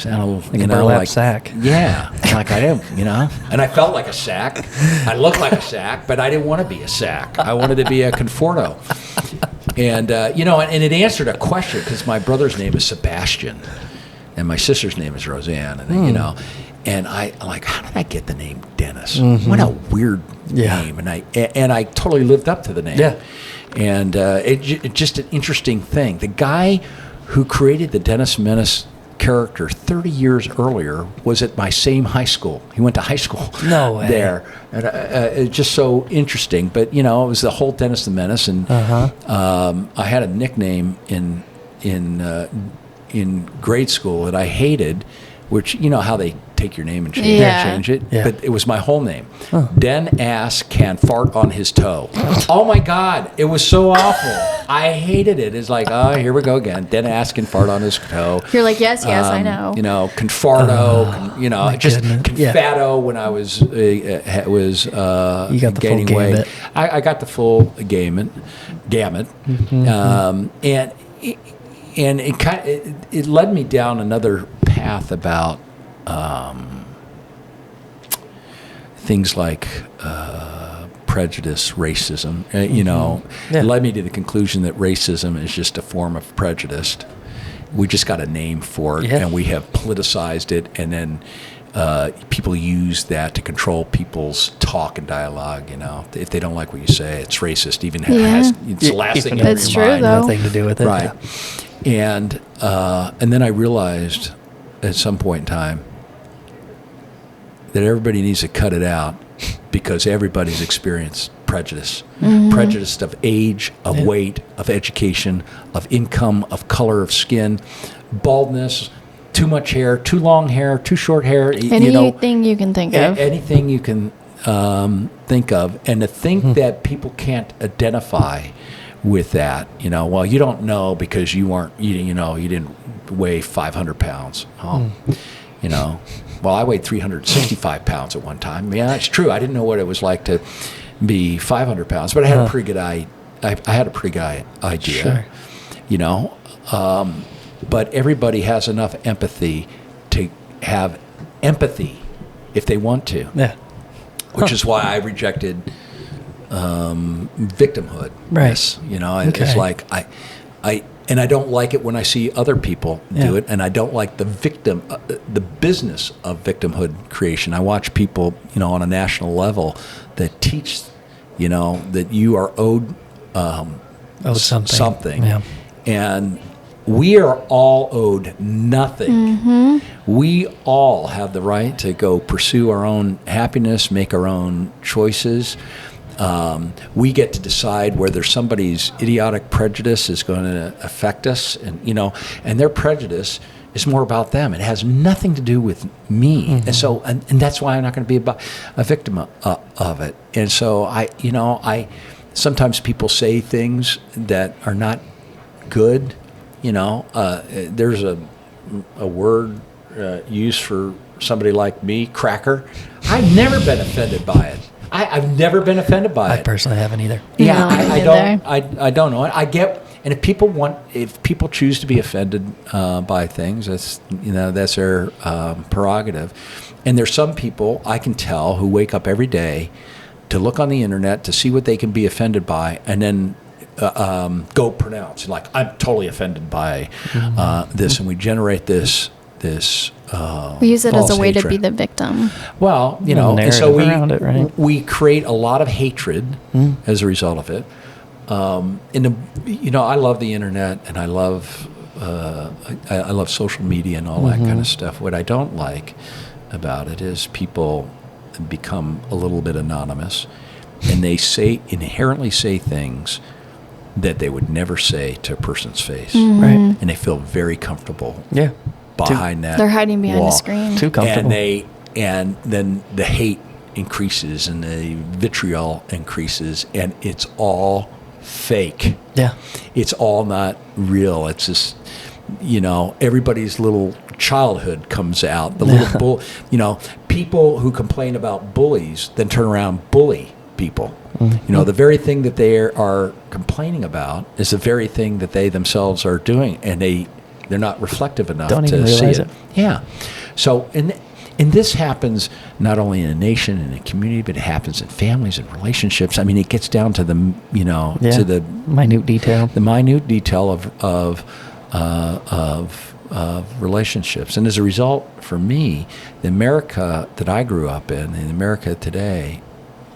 like a burlap sack. Yeah, like I didn't, and I felt like a sack. I looked like a sack, but I didn't want to be a sack. I wanted to be a Conforto. And and it answered a question, because my brother's name is Sebastian, and my sister's name is Roseanne, and and I'm like, how did I get the name Dennis? What a weird name, and I totally lived up to the name. Yeah. And it's just an interesting thing. The guy who created the Dennis Menace character 30 years earlier was at my same high school. He went to high school there. And it's just so interesting. But, it was the whole Dennis the Menace. And I had a nickname in grade school that I hated, which, how they take your name and change it. Yeah. But it was my whole name. Den Ass Can Fart on His Toe. Oh my God, it was so awful. I hated it. It's like, oh, here we go again. Den Ass Can Fart on His Toe. You're like, yes, I know. Conforto. Just goodness. Confato when I was you got the gaining full weight. gamut. I got the full gamut. And it led me down another path about things like prejudice, racism. It led me to the conclusion that racism is just a form of prejudice. We just got a name for it, and we have politicized it, and then people use that to control people's talk and dialogue. If they don't like what you say, it's racist. It's the last thing in your mind. That's true, though. Nothing to do with it. Right. And then I realized at some point in time that everybody needs to cut it out, because everybody's experienced prejudice. Prejudice of age, of weight, of education, of income, of color of skin, baldness, too much hair, too long hair, too short hair. Anything you can think of. Anything you can think of. And to think that people can't identify with that, you don't know because you didn't weigh 500 pounds. Well, I weighed 365 pounds at one time. Yeah, it's true. I didn't know what it was like to be 500 pounds, but I had a pretty good I had a pretty good idea. Sure. But everybody has enough empathy to have empathy if they want to. Yeah. Which is why I rejected victimhood. Right. It's like I don't like it when I see other people do it, and I don't like the business of victimhood creation. I watch people, on a national level that teach, that you are owed something. Yeah. And we are all owed nothing. We all have the right to go pursue our own happiness, make our own choices. We get to decide whether somebody's idiotic prejudice is going to affect us, and their prejudice is more about them. It has nothing to do with me, and so, and that's why I'm not going to be a victim of it. And so, I sometimes people say things that are not good. There's a word used for somebody like me, cracker. I've never been offended by it. I've never been offended by it. I personally haven't either. Yeah, No, I don't know it. I get, and if people choose to be offended by things, that's their prerogative. And there's some people I can tell who wake up every day to look on the internet to see what they can be offended by, and then go pronounce like, I'm totally offended by this, and we generate this. We use it as a way hatred. to be the victim. Well, and so we create a lot of hatred as a result of it. I love the internet, and I love social media and all that kind of stuff. What I don't like about it is people become a little bit anonymous, and they inherently say things that they would never say to a person's face, right? And they feel very comfortable. Yeah. Behind that, they're hiding behind wall. a screen. Too comfortable. And then the hate increases and the vitriol increases, and it's all fake. Yeah. It's all not real. It's just, everybody's little childhood comes out. The little people who complain about bullies then turn around and bully people. Mm-hmm. The very thing that they are complaining about is the very thing that they themselves are doing, and they're not reflective enough to see it. Yeah. So, and this happens not only in a nation and a community, but it happens in families and relationships. I mean, it gets down to the, to the minute detail. The minute detail of relationships. And as a result, for me, the America that I grew up in, and America today,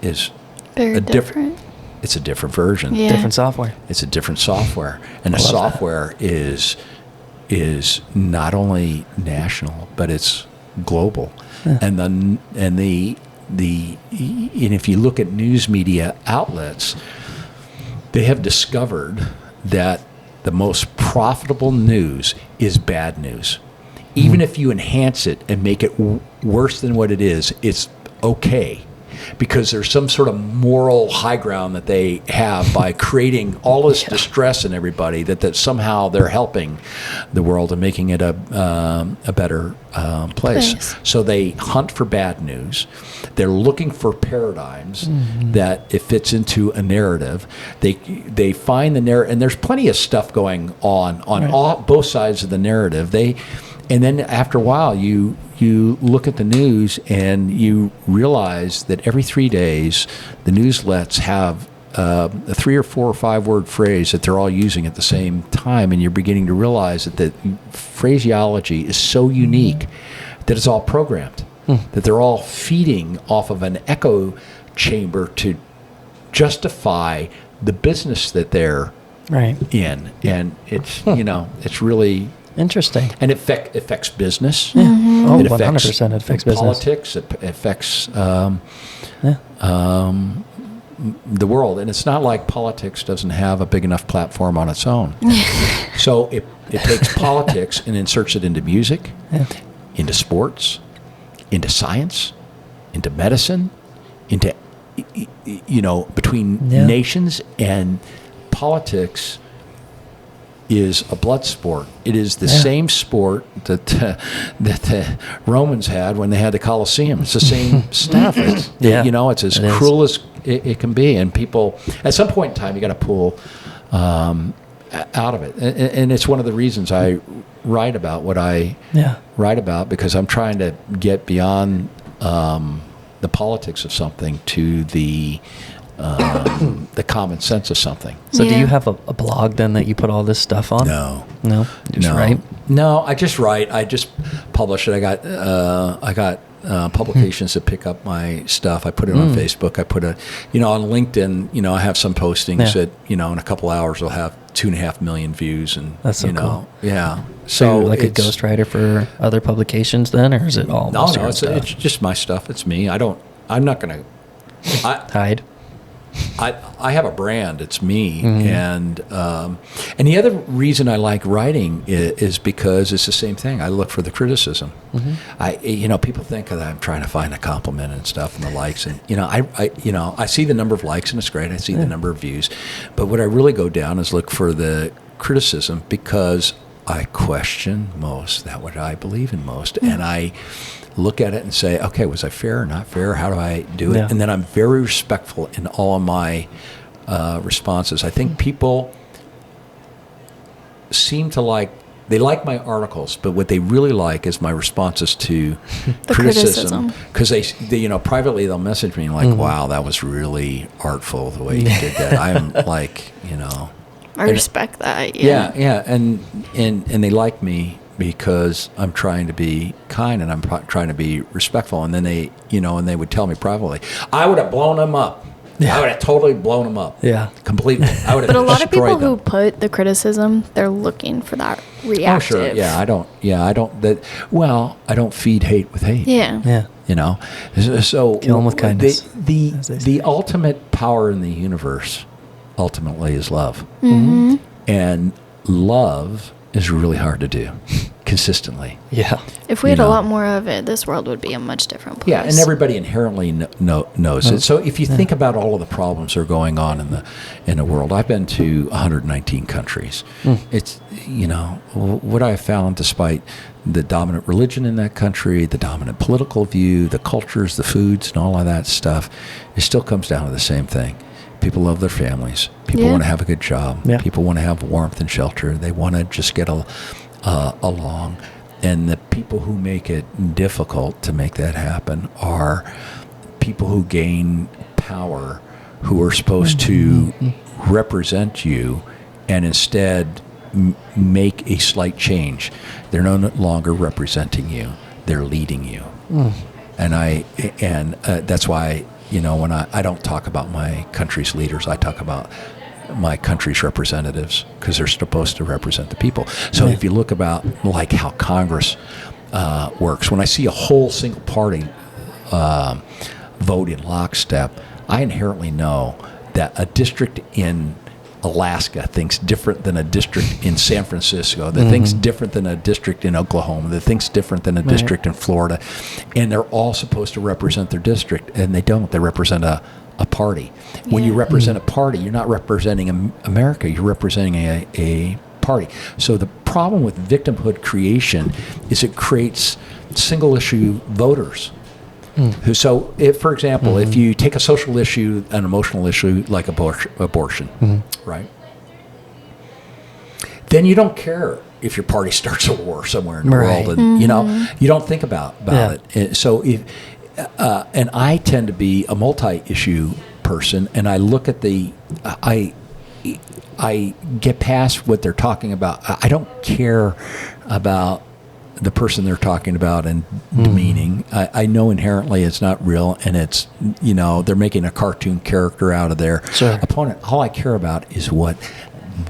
is very different. It's a different version. Yeah. Different software. It's a different software, and the software is not only national, but it's global. Yeah. And if you look at news media outlets, they have discovered that the most profitable news is bad news. Even if you enhance it and make it worse than what it is, it's okay. Because there's some sort of moral high ground that they have by creating all this distress in everybody that somehow they're helping the world and making it a better place. So they hunt for bad news. They're looking for paradigms that it fits into a narrative. They find the narrative, and there's plenty of stuff going on both sides of the narrative. And then after a while, you look at the news and you realize that every 3 days, the newslets have a 3 or 4 or 5 word phrase that they're all using at the same time, and you're beginning to realize that the phraseology is so unique that it's all programmed, that they're all feeding off of an echo chamber to justify the business that they're in. And it's, it's really... interesting. And it affects business. Yeah. Oh, it affects 100% it affects politics. It affects the world. And it's not like politics doesn't have a big enough platform on its own. So it takes politics and inserts it into music, into sports, into science, into medicine, into, between nations. And politics is a blood sport. It is the same sport that the Romans had when they had the Colosseum. It's the same stuff. It's, it's as cruel as it can be. And people, at some point in time, you got to pull out of it. And it's one of the reasons I write about what I write about, because I'm trying to get beyond the politics of something to the common sense of something. So do you have a blog then that you put all this stuff on? No. Just write? No, I just write. I just publish it. I got publications that pick up my stuff. I put it on Facebook. I put on LinkedIn, I have some postings that, in a couple hours will have 2.5 million views. And that's so cool. Yeah. So you're like a ghostwriter for other publications then, or is it all? No, it's just my stuff. It's me. I'm not going to hide. I have a brand. It's me, and the other reason I like writing is because it's the same thing. I look for the criticism. People think that I'm trying to find a compliment and stuff and the likes, and I see the number of likes and it's great. I see the number of views, but what I really go down is look for the criticism, because I question most that what I believe in most, and I look at it and say, okay, was I fair or not fair? How do I do it? And then I'm very respectful in all of my responses. I think people seem to like my articles, but what they really like is my responses to criticism. Because they privately they'll message me like, wow, that was really artful the way you did that. I'm like, I respect that. Yeah. And they like me because I'm trying to be kind and I'm trying to be respectful. And then they, and they would tell me privately, I would have blown them up. I would have totally blown them up. Yeah. Completely. I would have But a lot of people them. who put the criticism, they're looking for that reactive. Oh, sure. Yeah, I don't feed hate with hate. Yeah. So kill them with kindness. The ultimate power in the universe ultimately is love. And love is really hard to do, because consistently. Yeah. If we had a lot more of it, this world would be a much different place. Yeah, and everybody inherently knows it. So if you think about all of the problems that are going on in the world, I've been to 119 countries. It's, what I have found, despite the dominant religion in that country, the dominant political view, the cultures, the foods, and all of that stuff, it still comes down to the same thing. People love their families. People want to have a good job. Yeah. People want to have warmth and shelter. They want to just get along. And the people who make it difficult to make that happen are people who gain power, who are supposed to represent you, and instead make a slight change. They're no longer representing you; they're leading you. And that's why when I don't talk about my country's leaders, I talk about my country's representatives, because they're supposed to represent the people. So if you look about like how Congress works, when I see a whole single party vote in lockstep, I inherently know that a district in Alaska thinks different than a district in San Francisco, that thinks different than a district in Oklahoma, that thinks different than a district in Florida, and they're all supposed to represent their district, and they don't. They represent a party. When you represent a party, you're not representing America, you're representing a party. So the problem with victimhood creation is it creates single issue voters. So, if, for example, if you take a social issue, an emotional issue like abortion, right? Then you don't care if your party starts a war somewhere in the world, and you don't think about it. And so, and I tend to be a multi-issue person, and I look at I get past what they're talking about. I don't care about the person they're talking about and demeaning. I know inherently it's not real, and it's, they're making a cartoon character out of their opponent. All I care about is what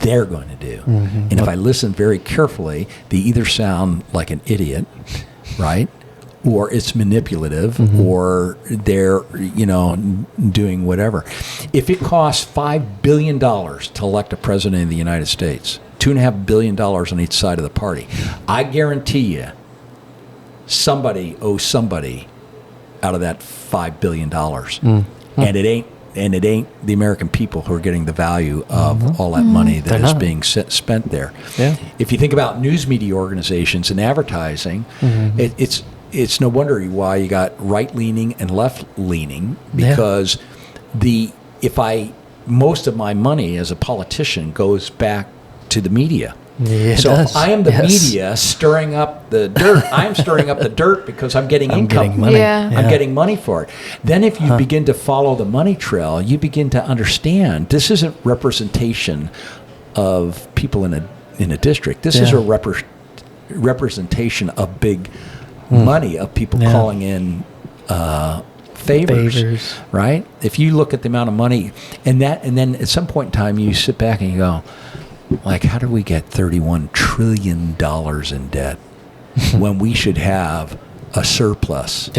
they're going to do. And if I listen very carefully, they either sound like an idiot, right? Or it's manipulative, or they're, doing whatever. If it costs $5 billion to elect a president of the United States, $2.5 billion on each side of the party, I guarantee you somebody owes somebody out of that $5 billion. And it ain't the American people who are getting the value of all that money that is being spent there. Yeah. If you think about news media organizations and advertising, it's no wonder why you got right-leaning and left-leaning, because most of my money as a politician goes back to the media. If I am the media stirring up the dirt, I'm stirring up the dirt because I'm getting income. Getting money. I'm getting money for it. Then if you begin to follow the money trail, you begin to understand this isn't representation of people in a district. This is a representation of big money, of people calling in favors, right? If you look at the amount of money, and then at some point in time you sit back and you go, like, how did we get $31 trillion in debt when we should have a surplus?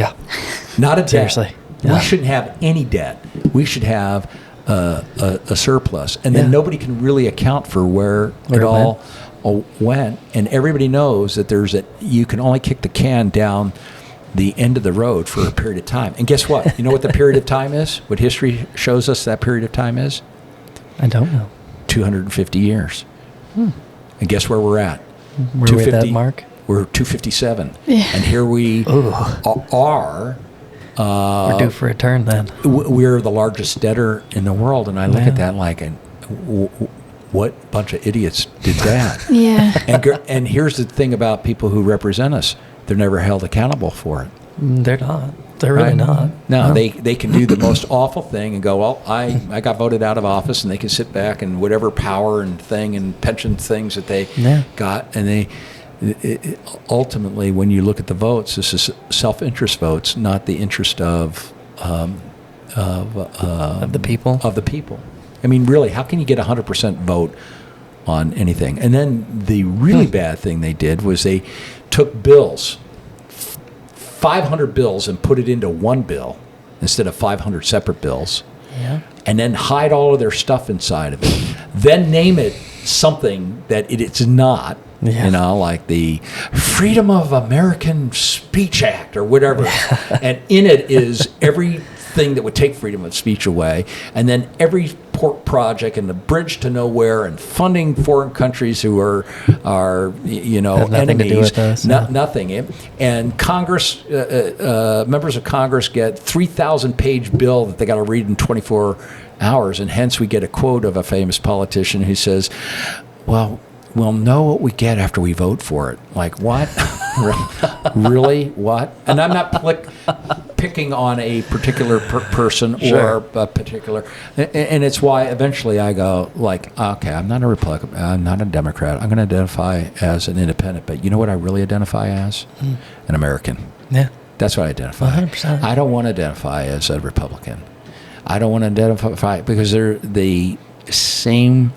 Not a debt. Seriously. We shouldn't have any debt. We should have a surplus, and then nobody can really account for where it all went. And everybody knows that you can only kick the can down the end of the road for a period of time. And guess what? You know what the period of time is? What history shows us that period of time is? I don't know. 250 years. And guess where we're at? We're at that mark? We're 257. And here we are. We're due for a turn then. We're the largest debtor in the world. And I look at that like, what bunch of idiots did that? And here's the thing about people who represent us. They're never held accountable for it. They're not. They're really not. No, they can do the most awful thing and go, well, I got voted out of office, and they can sit back and whatever power and thing and pension things that they got, and ultimately, when you look at the votes, this is self-interest votes, not the interest of the people. Of the people. I mean, really, how can you get 100% vote on anything? And then the really bad thing they did was they took bills, 500 bills, and put it into one bill instead of 500 separate bills, and then hide all of their stuff inside of it, then name it something that it's not, You know, like the Freedom of American Speech Act or whatever. And in it is everything that would take freedom of speech away. And then every port project and the bridge to nowhere and funding foreign countries who are you know, has nothing enemies. To do with us, Nothing. And Congress, members of Congress get 3,000-page bill that they got to read in 24 hours. And hence we get a quote of a famous politician who says, well, we'll know what we get after we vote for it. Like, what? Really? What? And I'm not picking on a particular person or a particular... And it's why eventually I go, like, okay, I'm not a Republican. I'm not a Democrat. I'm going to identify as an independent. But you know what I really identify as? An American. Yeah. That's what I identify. 100%. I don't want to identify as a Republican. I don't want to identify... Because they're the same...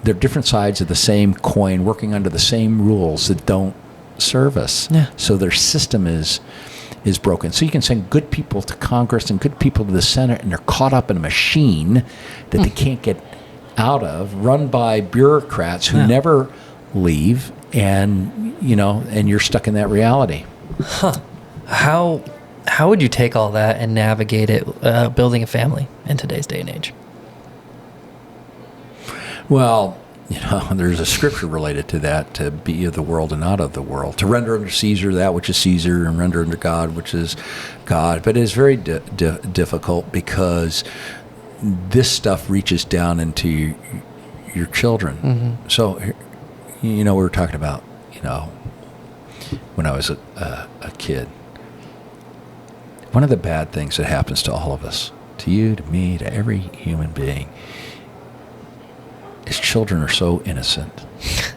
They're different sides of the same coin, working under the same rules that don't serve us. Yeah. So their system is broken. So you can send good people to Congress and good people to the Senate, and they're caught up in a machine that they can't get out of, run by bureaucrats who never leave, and you know, and you're stuck in that reality. Huh. How would you take all that and navigate it, building a family in today's day and age? Well, you know, there's a scripture related to that, to be of the world and not of the world, to render unto Caesar that which is Caesar and render unto God which is God. But it's very difficult because this stuff reaches down into your children. Mm-hmm. So, you know, we were talking about, you know, when I was a kid, one of the bad things that happens to all of us, to you, to me, to every human being, is children are so innocent. Yes.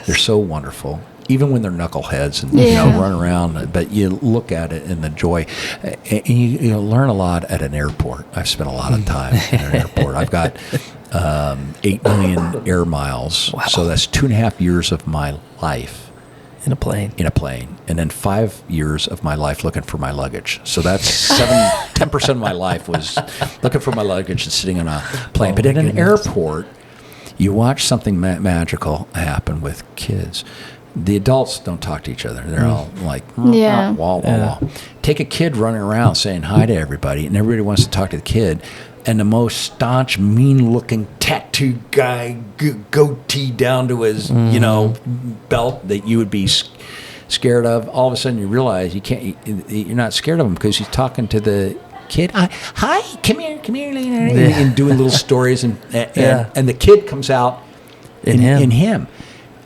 They're so wonderful, even when they're knuckleheads and you know, run around. But you look at it and the joy, and you learn a lot at an airport. I've spent a lot of time in an airport. I've got 8 million air miles, wow. So that's 2.5 years of my life in a plane. And then 5 years of my life looking for my luggage. So that's 10% of my life was looking for my luggage and sitting on a plane. But in an airport, you watch something magical happen with kids. The adults don't talk to each other. They're all like, wall. Take a kid running around saying hi to everybody, and everybody wants to talk to the kid. And the most staunch, mean-looking tattooed guy, goatee down to his, you know, belt that you would be scared of. All of a sudden, you realize you're not scared of him because he's talking to the kid. Hi, come here, and doing little stories, and the kid comes out in him.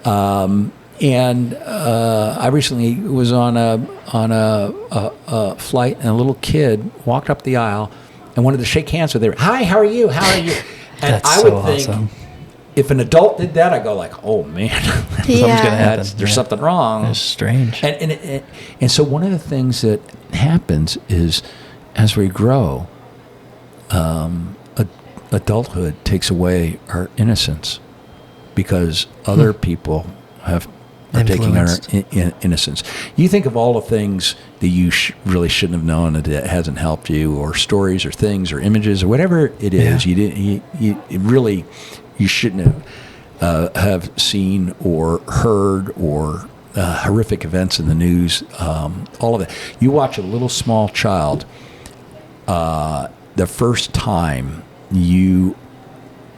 And I recently was on a flight, and a little kid walked up the aisle and wanted to shake hands with her. Hi, how are you? How are you? And That's I would think, awesome. If an adult did that, I'd go like, oh man, something's gonna happen. There's something wrong. It's strange. And so one of the things that happens is, as we grow, adulthood takes away our innocence because other people are taking our innocence. You think of all the things that you really shouldn't have known that hasn't helped you, or stories or things or images or whatever it is. You shouldn't have seen or heard, or horrific events in the news. All of it. You watch a little small child. The first time you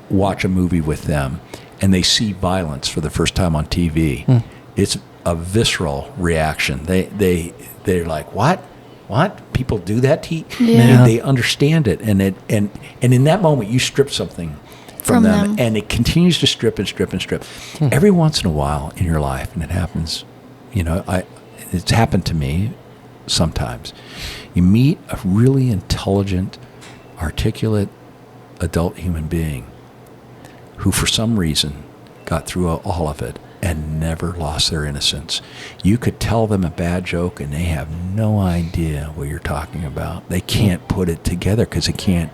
watch a movie with them and they see violence for the first time on TV, it's a visceral reaction. They're like, what? People do that to you? Yeah. They understand it, and in that moment you strip something from them, and it continues to strip and strip and strip. Every once in a while in your life, and it happens, you know, it's happened to me sometimes. You meet a really intelligent, articulate adult human being who for some reason got through all of it and never lost their innocence. You could tell them a bad joke and they have no idea what you're talking about. They can't put it together because they can't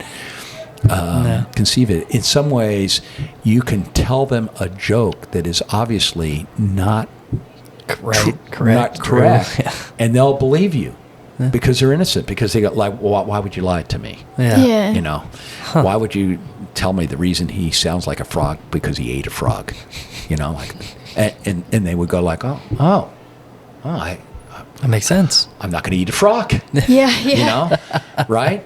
conceive it. In some ways, you can tell them a joke that is obviously not correct, and they'll believe you. Yeah. Because they're innocent. Because they go like, well, why would you lie to me? Yeah. You know, why would you tell me the reason he sounds like a frog because he ate a frog? You know, like and they would go like, That makes sense. I'm not going to eat a frog. Yeah. You know, right?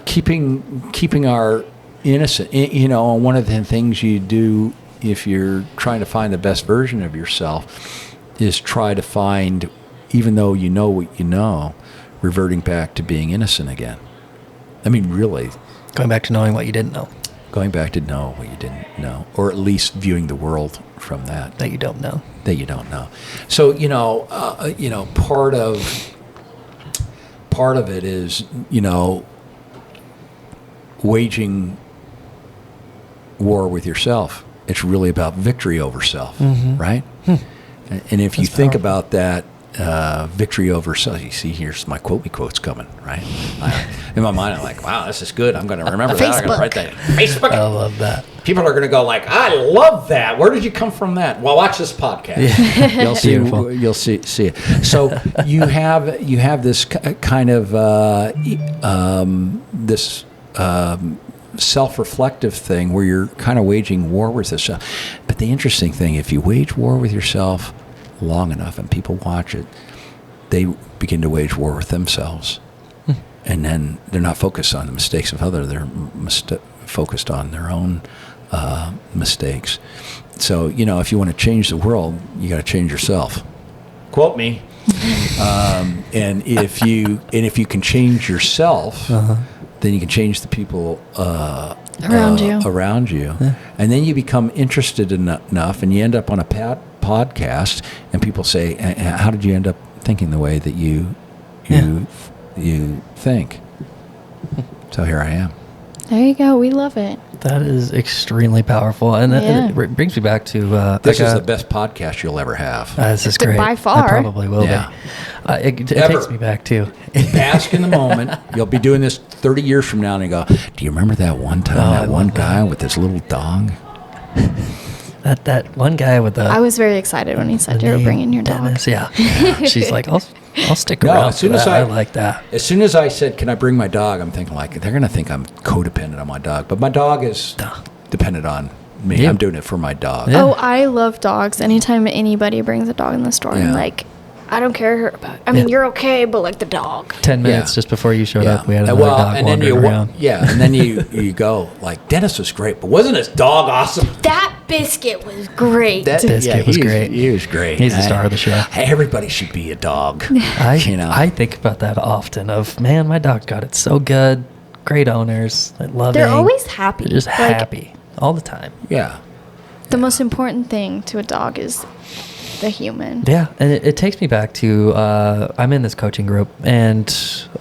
Keeping our innocent. You know, one of the things you do if you're trying to find the best version of yourself is try to find, even though you know what you know, reverting back to being innocent again. I mean, really. Going back to knowing what you didn't know. Going back to know what you didn't know, or at least viewing the world from that. That you don't know. That you don't know. So, part of it is, waging war with yourself. It's really about victory over self, right? And if you think about that, victory over self, you see, here's my quote me quotes coming, right? In my mind, I'm like, wow, this is good. I'm going to remember that. I'm going to write that. Facebook. I love that. People are going to go like, I love that. Where did you come from that? Well, watch this podcast. Yeah. You'll see it. So you have this kind of this self-reflective thing where you're kind of waging war with yourself. But the interesting thing, if you wage war with yourself long enough and people watch it, they begin to wage war with themselves. And then they're not focused on the mistakes of others. They're focused on their own mistakes. So, if you want to change the world, you got to change yourself. Quote me. And if you can change yourself, then you can change the people around you. Yeah. And then you become interested enough, and you end up on a podcast, and people say, "How did you end up thinking the way that you think?" So here I am. There you go. We love it. That is extremely powerful, and it brings me back to this is the best podcast you'll ever have. This is great. By far, I probably will be. It takes me back to bask in the moment. You'll be doing this 30 years from now, and you go, "Do you remember that one time that one guy with his little dog?" That one guy with the. I was very excited when he said you were bringing your dog. Dennis, yeah. She's like, I'll stick around. As soon as I like that. As soon as I said, "Can I bring my dog?" I'm thinking like they're gonna think I'm codependent on my dog, but my dog is dependent on me. Yeah. I'm doing it for my dog. Yeah. Oh, I love dogs. Anytime anybody brings a dog in the store, I'm like, I don't care about. I mean, you're okay, but like the dog. 10 minutes just before you showed up, we had another dog wandering around. Yeah, and then you go like, Dennis was great, but wasn't his dog awesome? That biscuit was great. That biscuit was great. He was great. He's the star of the show. Everybody should be a dog. I think about that often. Of man, my dog got it so good. Great owners. I love it. They're always happy. They're just happy all the time. Yeah. The most important thing to a dog is the human. Yeah, and it takes me back to I'm in this coaching group, and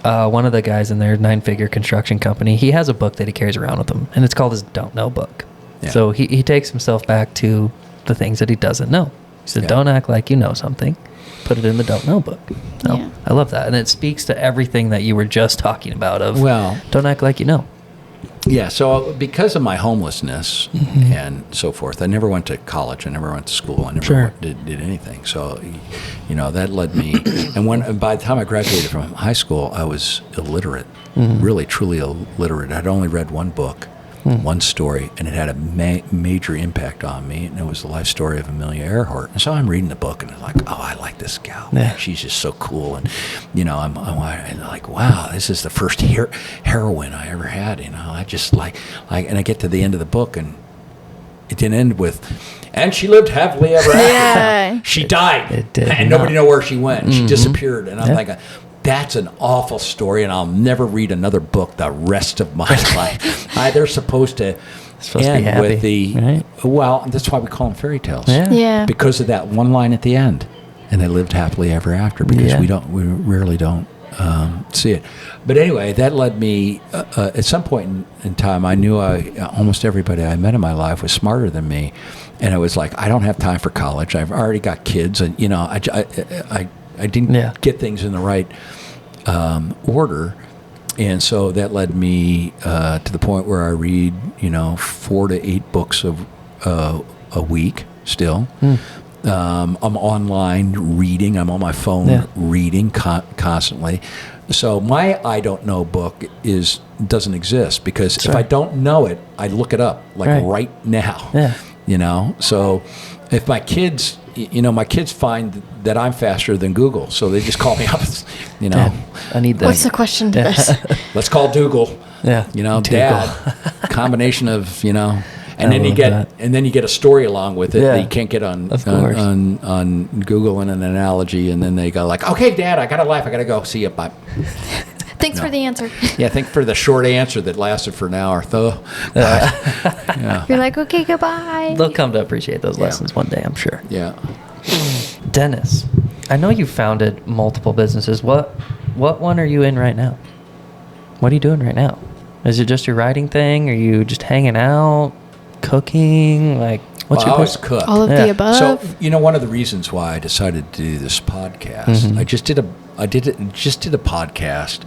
one of the guys in there, 9-figure construction company, he has a book that he carries around with him, and it's called his Don't Know book. Yeah. So he takes himself back to the things that he doesn't know. He said, don't act like you know something. Put it in the Don't Know book. So I love that, and it speaks to everything that you were just talking about of don't act like you know. Yeah, so because of my homelessness and so forth, I never went to college. I never went to school. I never did anything. So, that led me. And by the time I graduated from high school, I was illiterate, really, truly illiterate. I'd only read one book, one story, and it had a major impact on me, and it was the life story of Amelia Earhart. And so I'm reading the book, and I'm like, oh, I like this gal. Yeah. She's just so cool. And, I'm like, wow, this is the first heroine I ever had. I just and I get to the end of the book, and it didn't end with, and she lived happily ever after. She died, and nobody knew where she went. She disappeared, and I'm like, that's an awful story, and I'll never read another book the rest of my life. They're supposed to end with the well. That's why we call them fairy tales. Yeah. Because of that one line at the end, and they lived happily ever after. Because we rarely don't see it. But anyway, that led me at some point in time. I knew almost everybody I met in my life was smarter than me, and I was like, I don't have time for college. I've already got kids, and I didn't get things in the right order, and so that led me to the point where I read 4 to 8 books a week still. I'm online reading. I'm on my phone reading constantly. So my I don't know book doesn't exist because if I don't know it, I look it up right now. Yeah. you know. So if my kids, my kids find that I'm faster than Google, so they just call me up, you know. Dad, I need that. What's the question to this? Let's call Google. Yeah. Dad. Combination of, and then you get a story along with it that you can't get on Google in an analogy, and then they go like, okay, Dad, I got a life, I got to go. See you, bye. Thanks for the answer. Yeah, thanks for the short answer that lasted for an hour. Yeah. You're like, okay, goodbye. They'll come to appreciate those lessons one day, I'm sure. Yeah. Dennis, I know you founded multiple businesses. What one are you in right now? What are you doing right now? Is it just your writing thing? Are you just hanging out, cooking? Like, what's your I always cook. All of the above. So, one of the reasons why I decided to do this podcast, I just did a podcast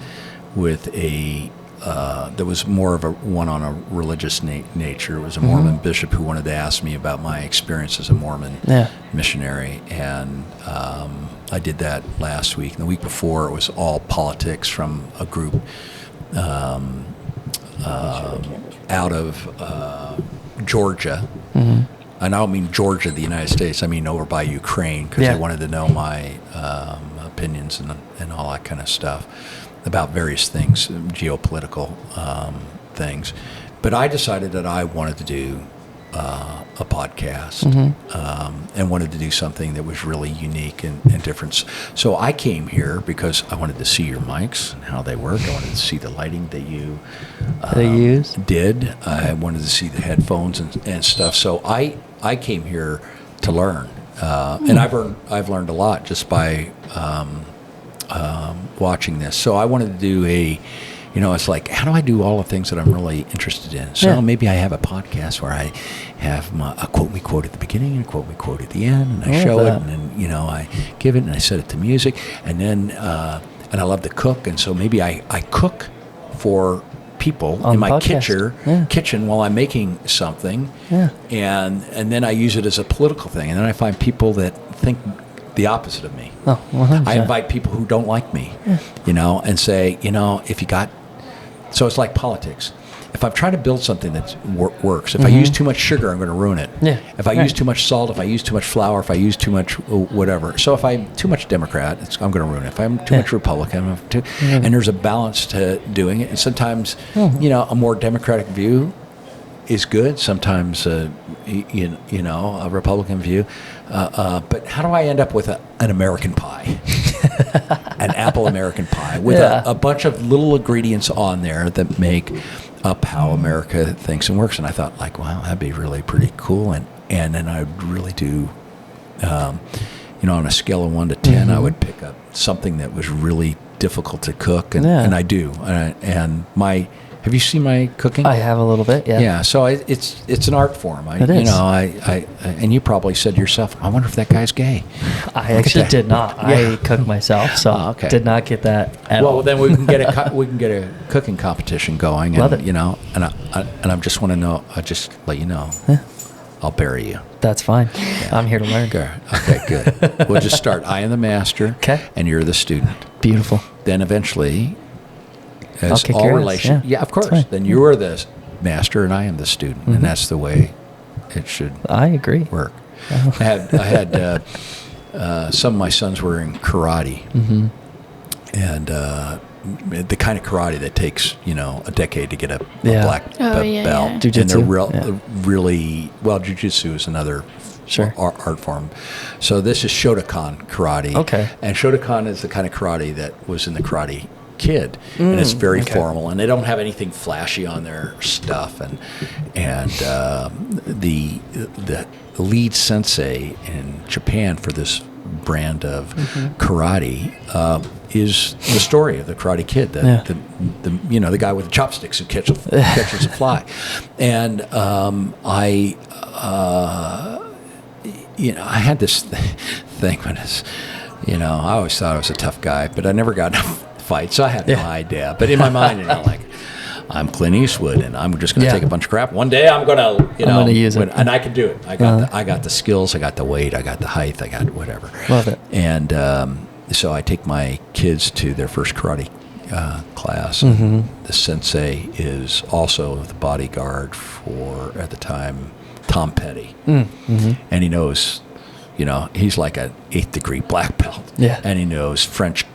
with that was more of one on a religious nature. It was a Mormon bishop who wanted to ask me about my experience as a Mormon missionary, and I did that last week. And the week before, it was all politics from a group out of Georgia. And I don't mean Georgia, the United States. I mean over by Ukraine, because they wanted to know my opinions and all that kind of stuff about various things, geopolitical things. But I decided that I wanted to do a podcast and wanted to do something that was really unique and different. So I came here because I wanted to see your mics and how they work. I wanted to see the lighting that you did. I wanted to see the headphones and stuff. So I came here to learn, and I've learned a lot just by watching this. So I wanted to do it's like, how do I do all the things that I'm really interested in? So maybe I have a podcast where I have a quote me quote at the beginning and a quote me quote at the end, and I show it, and then I give it and I set it to music, and then and I love to cook, and so maybe I cook for people in my kitchen while I'm making something, and then I use it as a political thing, and then I find people that think the opposite of me. Oh, 100%. I invite people who don't like me, and say, if you got. So it's like politics. If I'm trying to build something that works, if I use too much sugar, I'm going to ruin it. Yeah. If I use too much salt, if I use too much flour, if I use too much whatever. So if I'm too much Democrat, I'm going to ruin it. If I'm too much Republican, and there's a balance to doing it. And sometimes, a more Democratic view is good. Sometimes, a Republican view. But how do I end up with an American pie? An apple American pie with a bunch of little ingredients on there that make up how America thinks and works. And I thought, like, wow, that'd be really pretty cool. And then I'd really do, on a scale of 1 to 10, I would pick up something that was really difficult to cook. And I do. Have you seen my cooking? I have a little bit, yeah. Yeah, so it's an art form. It is. And you probably said to yourself, I wonder if that guy's gay. I actually did not. I cook myself, so did not get that at all. Well, then we can get a cooking competition going. Love and, it. And I just want to know. I just let you know. I'll bury you. That's fine. Yeah. I'm here to learn. Okay, good. We'll just start. I am the master. Okay. And you're the student. Beautiful. Then eventually, I'll kick your ass. Yeah, of course. Then you are the master and I am the student, and that's the way it should. I agree. Work. I had some of my sons were in karate, and the kind of karate that takes a decade to get a black belt. Jiu-jitsu. And they're really well. Jiu-jitsu is another art form. So this is Shotokan karate. Okay. And Shotokan is the kind of karate that was in the Karate Kid, and it's very formal, and they don't have anything flashy on their stuff, and the lead sensei in Japan for this brand of karate is the story of the Karate Kid, the guy with the chopsticks who catches a fly, and I had this thing when I always thought I was a tough guy, but I never got enough fight, so I had no idea. But in my mind, like, I'm Clint Eastwood, and I'm just going to take a bunch of crap. One day, I'm going to, I'm going to use it, and I can do it. I got the skills, I got the weight, I got the height, I got whatever. Love it. And so I take my kids to their first karate class. And the sensei is also the bodyguard for, at the time, Tom Petty. Mm-hmm. And he knows, he's like an 8th degree black belt. Yeah. And he knows French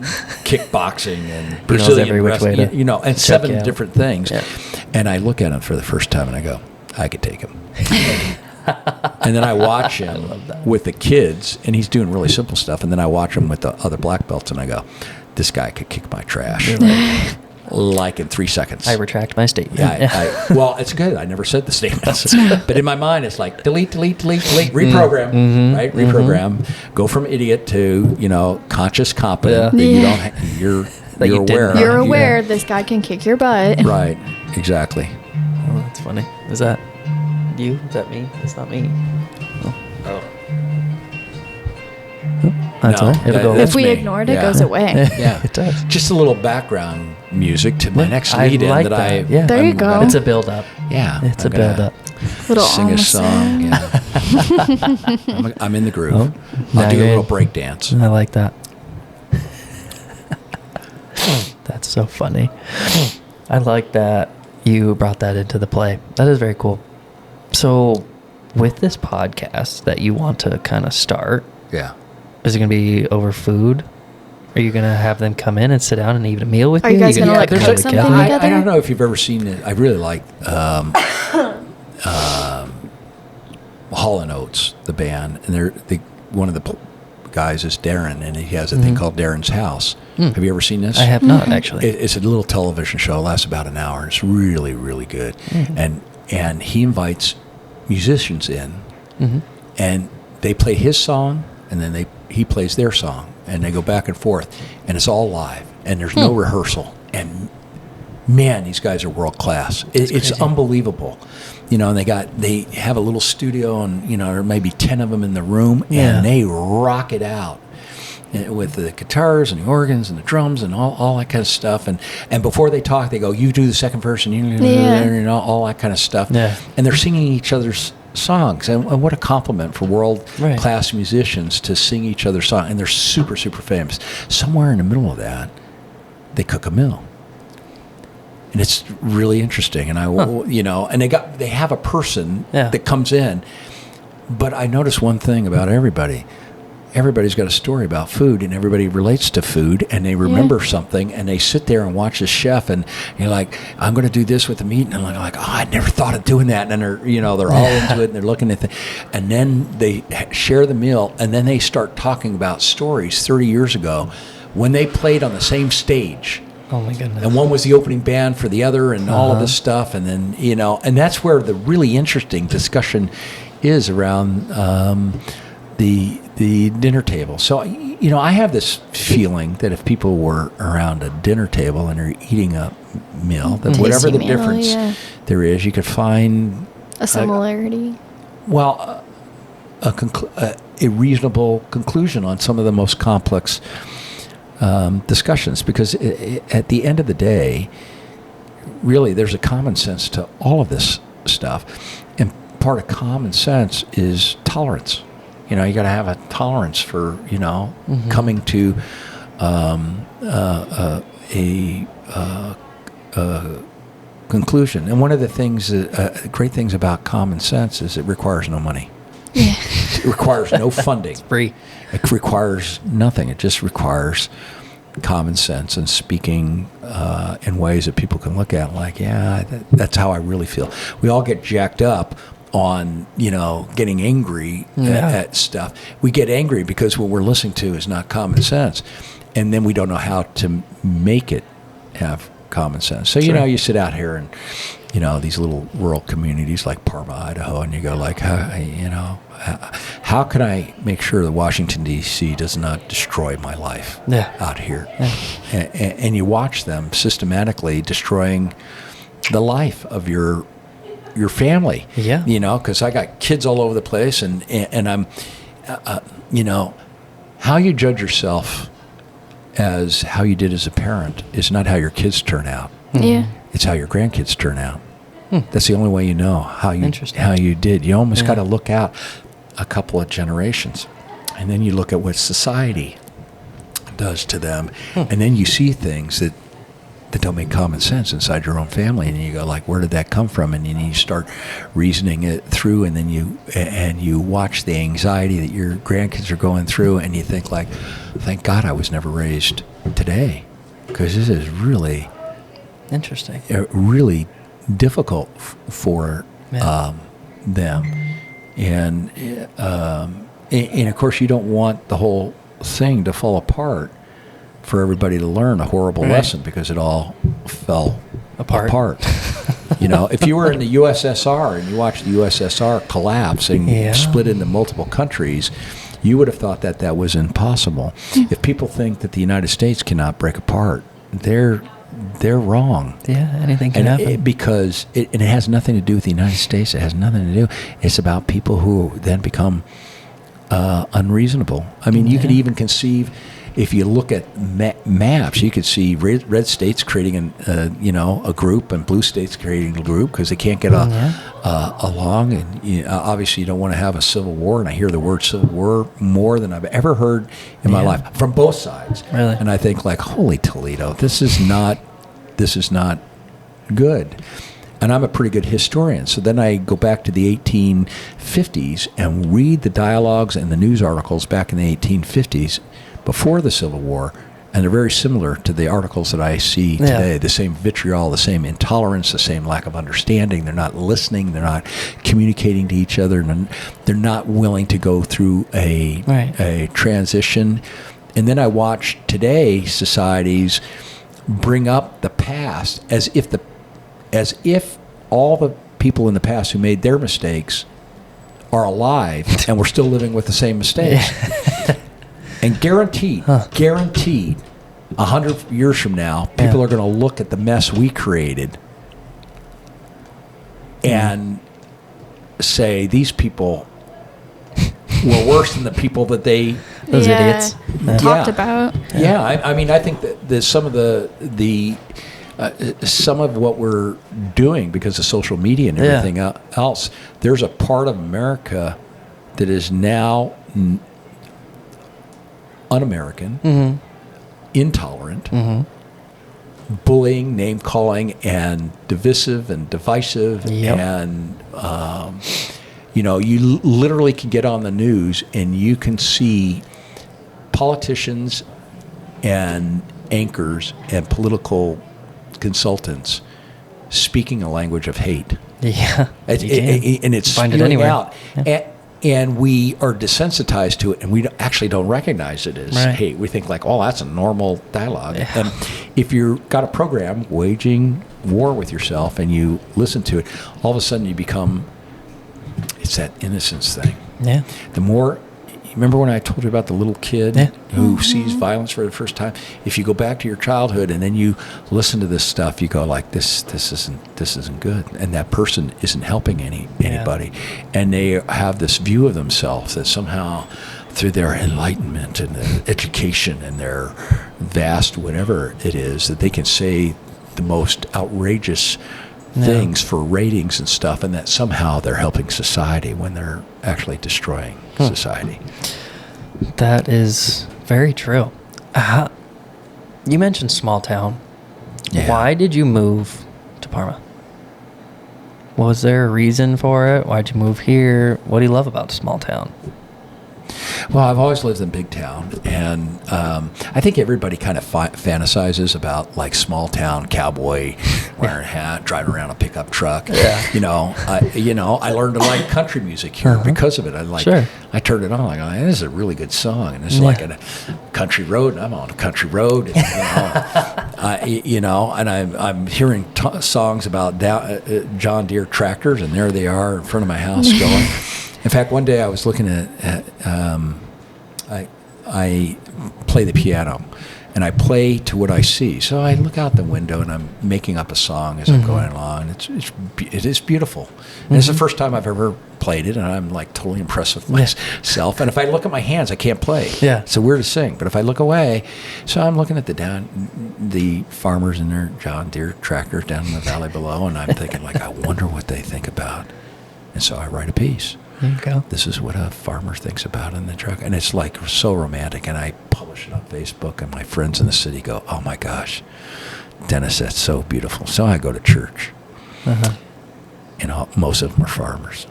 kickboxing and He knows Brazilian every which wrestling, way to and check 7 you out. different things. Yeah. And I look at him for the first time and I go, I could take him. And then I watch him with the kids, and he's doing really simple stuff. And then I watch him with the other black belts, and I go, this guy could kick my trash. Like in 3 seconds. I retract my statement. Yeah, well, it's good. I never said the statements. But in my mind, it's like delete, reprogram, right? Reprogram. Go from idiot to, conscious competent. That you don't, you're aware. You're aware this guy can kick your butt. Right, exactly. Oh, that's funny. Is that you? Is that me? It's not me. Oh. That's all right. It'll go away. If we me. ignore it, it goes away. Yeah, It does. Just a little background music to my next I lead-in like that I. that. Yeah. There you go. It's a build-up. Yeah, It's I'm a gonna build-up. Little Sing a almost song. Yeah. I'm in the groove. Oh, I'll now do a you're little in. break dance. I like that. That's so funny. I like that you brought that into the play. That is very cool. So, with this podcast that you want to kind of start, Yeah. is it going to be over food? Are you going to have them come in and sit down and eat a meal with Are you? you guys You're gonna, like, cook cook something together? together? I don't know if you've ever seen it. I really like Hall & Oates, the band, and one of the guys is Darren, and he has a thing called Darren's House. Have you ever seen this? I have not, actually. It's a little television show. It lasts about an hour. It's really, really good. And he invites musicians in, and they play his song, and then he plays their song, and they go back and forth, and it's all live, and there's no rehearsal. And man, these guys are world class. It's unbelievable. And they have a little studio, and there may be 10 of them in the room, and they rock it out with the guitars and the organs and the drums and all that kind of stuff. And before they talk, they go, you do the second verse, and all that kind of stuff. Yeah. And they're singing each other's songs. And what a compliment for world-class musicians to sing each other's songs. And they're super, super famous. Somewhere in the middle of that, they cook a meal. And it's really interesting. And and they have a person that comes in. But I noticed one thing about everybody. Everybody's got a story about food, and everybody relates to food, and they remember something, and they sit there and watch the chef, and you're like, I'm going to do this with the meat, and I'm like, oh, I never thought of doing that, and then they're all into it, and they're looking at and then they share the meal, and then they start talking about stories 30 years ago when they played on the same stage. Oh my goodness. And one was the opening band for the other, and all of this stuff, and then and that's where the really interesting discussion is around the dinner table. So I have this feeling that if people were around a dinner table and are eating a meal, that whatever the difference there is, you could find a similarity. A reasonable conclusion on some of the most complex discussions, because at the end of the day, really, there's a common sense to all of this stuff, and part of common sense is tolerance. You got to have a tolerance for coming to a conclusion. And one of the things, great things about common sense is it requires no money. Yeah. It requires no funding. It's free. It requires nothing. It just requires common sense and speaking in ways that people can look at like, that's how I really feel. We all get jacked up on getting angry at stuff. We get angry because what we're listening to is not common sense, and then we don't know how to make it have common sense. So you sit out here and these little rural communities like Parma, Idaho, and you go like, how can I make sure that Washington D.C. does not destroy my life out here? And you watch them systematically destroying the life of your family, because I got kids all over the place, and I'm, how you judge yourself as how you did as a parent is not how your kids turn out. Yeah. It's how your grandkids turn out. That's the only way you know how you did. You almost got to look out a couple of generations, and then you look at what society does to them, and then you see things that that don't make common sense inside your own family, and you go like, where did that come from? And then you start reasoning it through, and then you watch the anxiety that your grandkids are going through, and you think like, thank God I was never raised today, because this is really interesting, really difficult for them, and of course you don't want the whole thing to fall apart for everybody to learn a horrible lesson, because it all fell apart. If you were in the USSR and you watched the USSR collapse and split into multiple countries, you would have thought that was impossible. If people think that the United States cannot break apart, they're wrong. Yeah, anything can happen. Because it has nothing to do with the United States. It has nothing to do. It's about people who then become unreasonable. I mean, you could even conceive, if you look at maps, you could see red states creating a group, and blue states creating a group because they can't get along. And obviously, you don't want to have a civil war. And I hear the word civil war more than I've ever heard in my life from both sides. Really? And I think like, holy Toledo, this is not good. And I'm a pretty good historian. So then I go back to the 1850s and read the dialogues and the news articles back in the 1850s before the Civil War, and they're very similar to the articles that I see today. The same vitriol, the same intolerance, the same lack of understanding. They're not listening. They're not communicating to each other. And they're not willing to go through a transition. And then I watch today societies bring up the past as if all the people in the past who made their mistakes are alive and we're still living with the same mistakes. And guaranteed, 100 years from now, people are going to look at the mess we created and say, these people were worse than the people that those idiots talked about. Yeah, I mean, I think that some of some of what we're doing because of social media and everything else, there's a part of America that is now un-American, intolerant, bullying, name-calling, and divisive and divisive. And, you literally can get on the news and you can see politicians and anchors and political consultants speaking a language of hate. Yeah. And it's find spewing it anywhere. out. And we are desensitized to it, and we actually don't recognize it as hate. We think like, oh, that's a normal dialogue. Yeah. And if you've got a program waging war with yourself and you listen to it, all of a sudden you become, it's that innocence thing. Yeah. The more, remember when I told you about the little kid who sees violence for the first time? If you go back to your childhood and then you listen to this stuff, you go like, this isn't good, and that person isn't helping anybody, and they have this view of themselves that somehow through their enlightenment and their education and their vast whatever it is, that they can say the most outrageous things for ratings and stuff, and that somehow they're helping society when they're actually destroying society. That is very true. You mentioned small town. Yeah. Why did you move to Parma? Was there a reason for it? Why'd you move here? What do you love about small town? Well, I've always lived in big town, and I think everybody kind of fantasizes about like small town cowboy wearing a hat, driving around a pickup truck. Yeah. I learned to like country music here because of it. I turned it on like, oh, this is a really good song, and this is like a country road, and I'm on a country road, and, and I'm hearing songs about John Deere tractors, and there they are in front of my house going. In fact, one day I was looking at I play the piano, and I play to what I see. So I look out the window, and I'm making up a song as I'm going along. It is beautiful. And it's the first time I've ever played it, and I'm like totally impressed with myself. And if I look at my hands, I can't play. Yeah. It's weird to sing. But if I look away, so I'm looking at the farmers in their John Deere tractors down in the valley below, and I'm thinking like, I wonder what they think about. And so I write a piece. There you go. This is what a farmer thinks about in the truck. And it's like so romantic. And I publish it on Facebook, and my friends in the city go, oh my gosh, Dennis, that's so beautiful. So I go to church. Uh-huh. And most of them are farmers.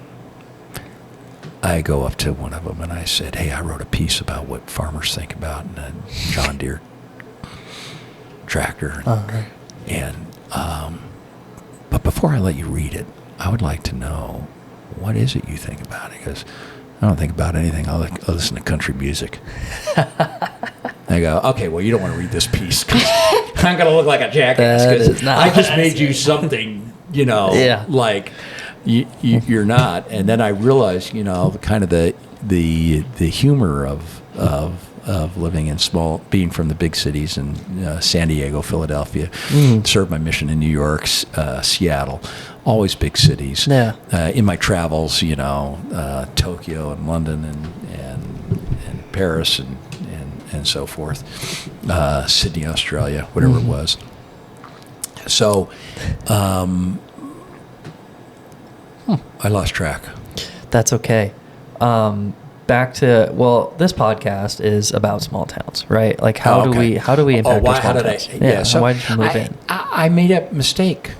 I go up to one of them and I said, hey, I wrote a piece about what farmers think about a John Deere tractor. Uh-huh. And, but before I let you read it, I would like to know, what is it you think about it? Because I don't think about anything. I'll listen to country music. I go, okay, well, you don't want to read this piece because I'm going to look like a jackass because I just made you something, like you're not. And then I realized, kind of the humor of living in being from the big cities in San Diego, Philadelphia, served my mission in New York, Seattle, always big cities. Yeah. In my travels, Tokyo and London and Paris and so forth, Sydney, Australia, whatever it was. So, I lost track. That's okay. Back to, this podcast is about small towns, right? Like how do we impact our small towns? So why did you move in? I made a mistake.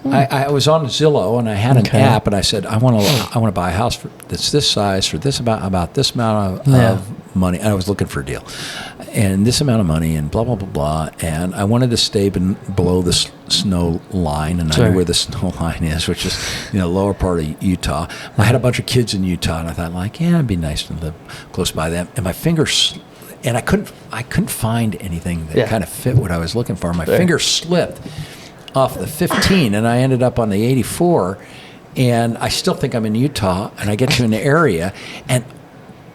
I was on Zillow and I had an app and I said I want to buy a house that's this size for this about this amount of money. And I was looking for a deal, and this amount of money and blah blah blah blah. And I wanted to stay below the snow line, and I knew where the snow line is, which is lower part of Utah. I had a bunch of kids in Utah, and I thought it'd be nice to live close by them. And my fingers. And I couldn't find anything that kind of fit what I was looking for. My finger slipped off the 15, and I ended up on the 84, and I still think I'm in Utah, and I get to an area, and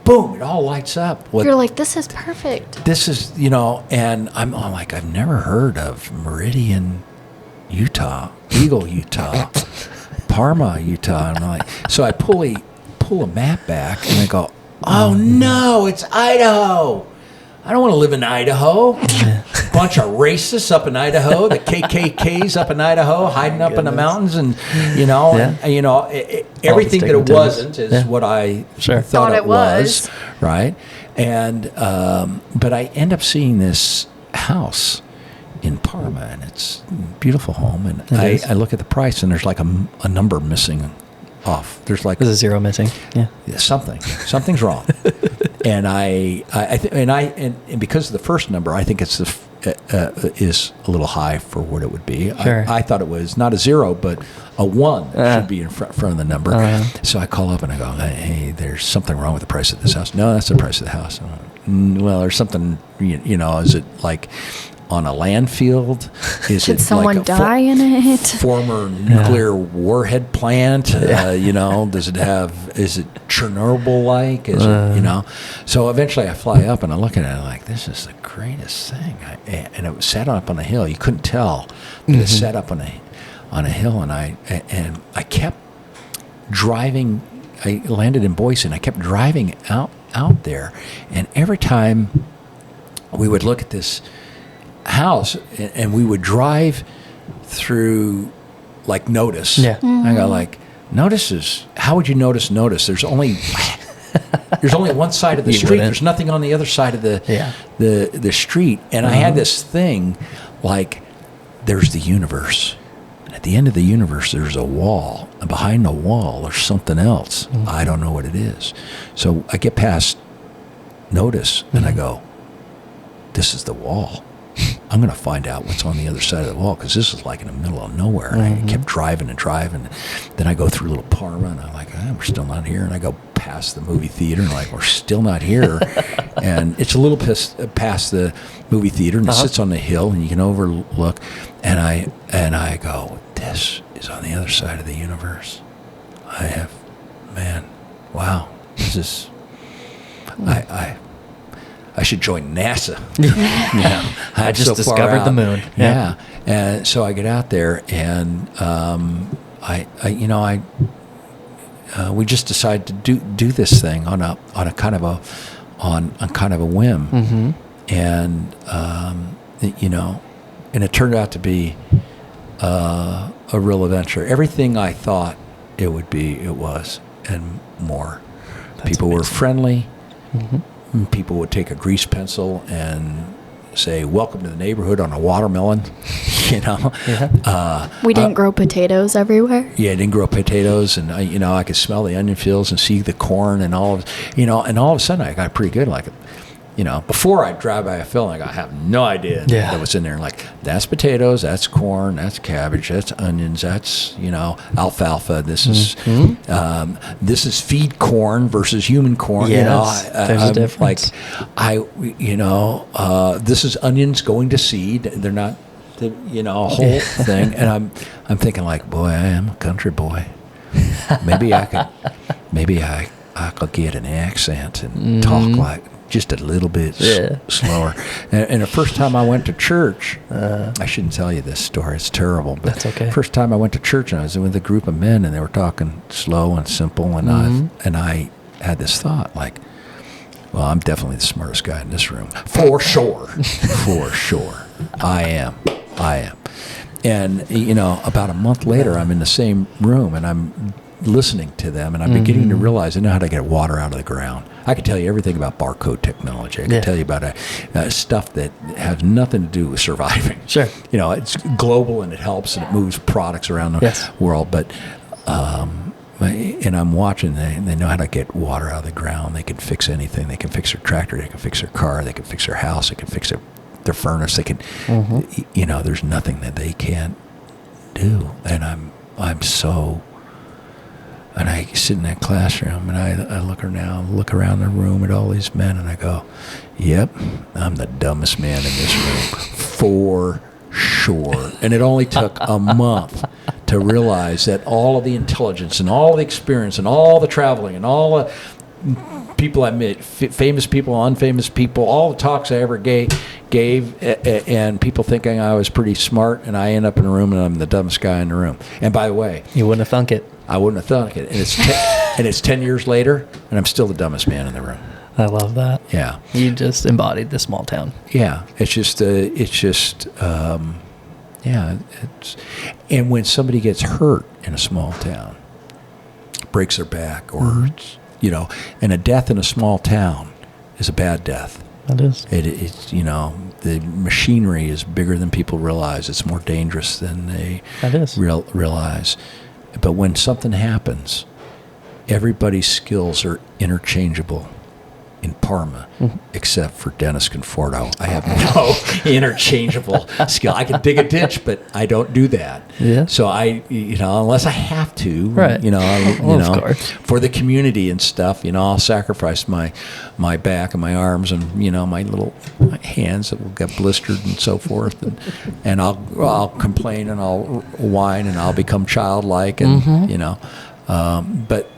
boom, it all lights up. You're like, this is perfect. This is, and I'm like, I've never heard of Meridian, Utah, Eagle, Utah, Parma, Utah. And I'm like, so I pull a map back, and I go, oh no, it's Idaho. I don't want to live in Idaho. Bunch of racists up in Idaho. The KKK's up in Idaho, hiding up in the mountains, and everything that it wasn't is what I thought it was, right? And but I end up seeing this house in Parma, and it's a beautiful home. And I look at the price, and there's like a number missing off. There's like there's a zero missing. Yeah, something's wrong. And and because of the first number, I think it's is a little high for what it would be. Sure. I thought it was not a 0, but a 1 should be in front of the number. So I call up and I go, hey, there's something wrong with the price of this house. No, that's the price of the house. Well, there's something, is it like on a land field? Did someone die in it? Former nuclear warhead plant? Does it is it Chernobyl-like? Is it, So eventually I fly up and I look at it and I'm like, this is the greatest thing. And it was set up on a hill. You couldn't tell. But it set up on a hill, and I kept driving. I landed in Boise, and I kept driving out there. And every time we would look at this house, and we would drive through like Notice. Yeah. I go like, Notice is, how would you notice? There's only one side of the street. There's nothing on the other side of the street. And I had this thing like, there's the universe. And at the end of the universe, there's a wall. And behind the wall, there's something else. I don't know what it is. So I get past Notice, and I go, this is the wall. I'm going to find out what's on the other side of the wall, because this is like in the middle of nowhere. And I kept driving. Then I go through little Parma, and I'm like, we're still not here. And I go past the movie theater, and like, we're still not here. And it's a little past the movie theater, and it sits on the hill, and you can overlook. And I go, this is on the other side of the universe. Wow, this is, I should join NASA. I just discovered the moon. Yeah. And so I get out there, and we just decided to do this thing on a kind of a whim. And and it turned out to be a real adventure. Everything I thought it would be, it was, and more. People were friendly. People would take a grease pencil and say, welcome to the neighborhood on a watermelon, you know. Yeah. We didn't grow potatoes everywhere. Yeah, I didn't grow potatoes, and I could smell the onion fields and see the corn and all of, and all of a sudden I got pretty good. Like, before I'd drive by a field, I have no idea that was in there. Like, that's potatoes, that's corn, that's cabbage, that's onions, that's alfalfa. This is feed corn versus human corn. Yes, there's a difference. This is onions going to seed. They're not, a whole thing. And I'm thinking, like, boy, I am a country boy. Maybe I could get an accent and talk like just a little bit slower. And the first time I went to church, I shouldn't tell you this story. It's terrible. But that's okay. First time I went to church, and I was with a group of men, and they were talking slow and simple. And I had this thought, like, well, I'm definitely the smartest guy in this room. For sure. For sure. I am. And, about a month later, I'm in the same room, and I'm listening to them, and I'm beginning to realize I know how to get water out of the ground. I can tell you everything about barcode technology. I can tell you about stuff that has nothing to do with surviving. Sure. It's global, and it helps, and it moves products around the world. But and I'm watching, they know how to get water out of the ground. They can fix anything. They can fix their tractor. They can fix their car. They can fix their house. They can fix their furnace. They can, there's nothing that they can't do. And I'm so... And I sit in that classroom, and I look around the room at all these men, and I go, yep, I'm the dumbest man in this room, for sure. And it only took a month to realize that all of the intelligence and all the experience and all the traveling and all the people I met, famous people, unfamous people, all the talks I ever gave, and people thinking I was pretty smart, and I end up in a room, and I'm the dumbest guy in the room. And by the way... You wouldn't have thunk it. I wouldn't have thought it. And it's 10 years later, and I'm still the dumbest man in the room. I love that. Yeah. You just embodied the small town. Yeah. And when somebody gets hurt in a small town, breaks their back, or, and a death in a small town is a bad death. That is. It's the machinery is bigger than people realize. It's more dangerous than they realize. But when something happens, everybody's skills are interchangeable in Parma, except for Dennis Conforto. I have no interchangeable skill. I can dig a ditch, but I don't do that. Yeah. So unless I have to, right. Of course. For the community and stuff, I'll sacrifice my back and my arms and my little hands that will get blistered and so forth, and I'll complain and I'll whine and I'll become childlike and but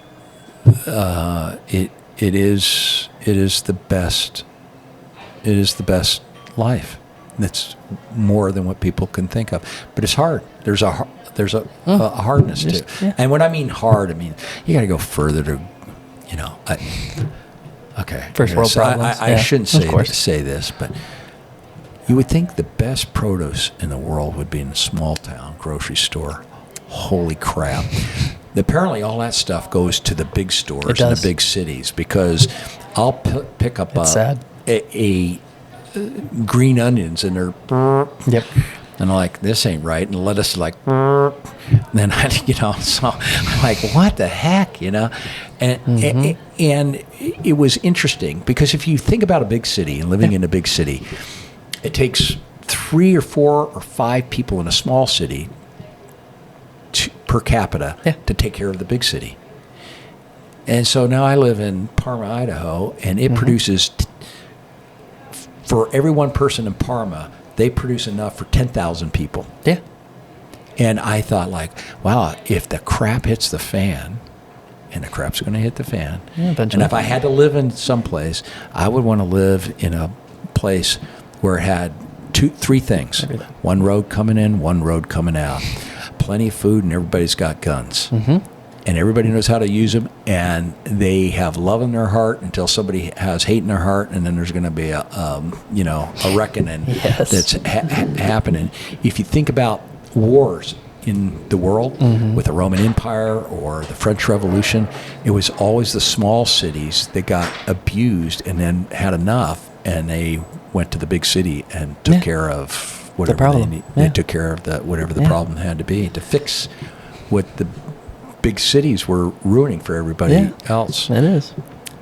it is the best. It is the best life. It's more than what people can think of, but it's hard. There's a hardness to it. Yeah. And when I mean hard, I mean you got to go further to, okay. First world problems. I shouldn't say this, but you would think the best produce in the world would be in a small town grocery store. Holy crap. Apparently all that stuff goes to the big stores in the big cities, because I'll pick up a green onions and they're and I'm like, this ain't right, and lettuce like and then so I'm like, what the heck, and it was interesting, because if you think about a big city and living in a big city, it takes 3 or 4 or 5 people in a small city per capita to take care of the big city. And so now I live in Parma, Idaho, and it produces, for every one person in Parma, they produce enough for 10,000 people. Yeah. And I thought, like, wow, if the crap hits the fan, and the crap's going to hit the fan, and if I had to live in some place, I would want to live in a place where it had 3 things. Everything. One road coming in, one road coming out. Plenty of food, and everybody's got guns. And everybody knows how to use them, and they have love in their heart until somebody has hate in their heart, and then there's going to be a reckoning that's happening. If you think about wars in the world, with the Roman Empire or the French Revolution, it was always the small cities that got abused and then had enough, and they went to the big city and took care of whatever problem. they took care of whatever the problem had to be to fix what the big cities were ruining for everybody else. It is.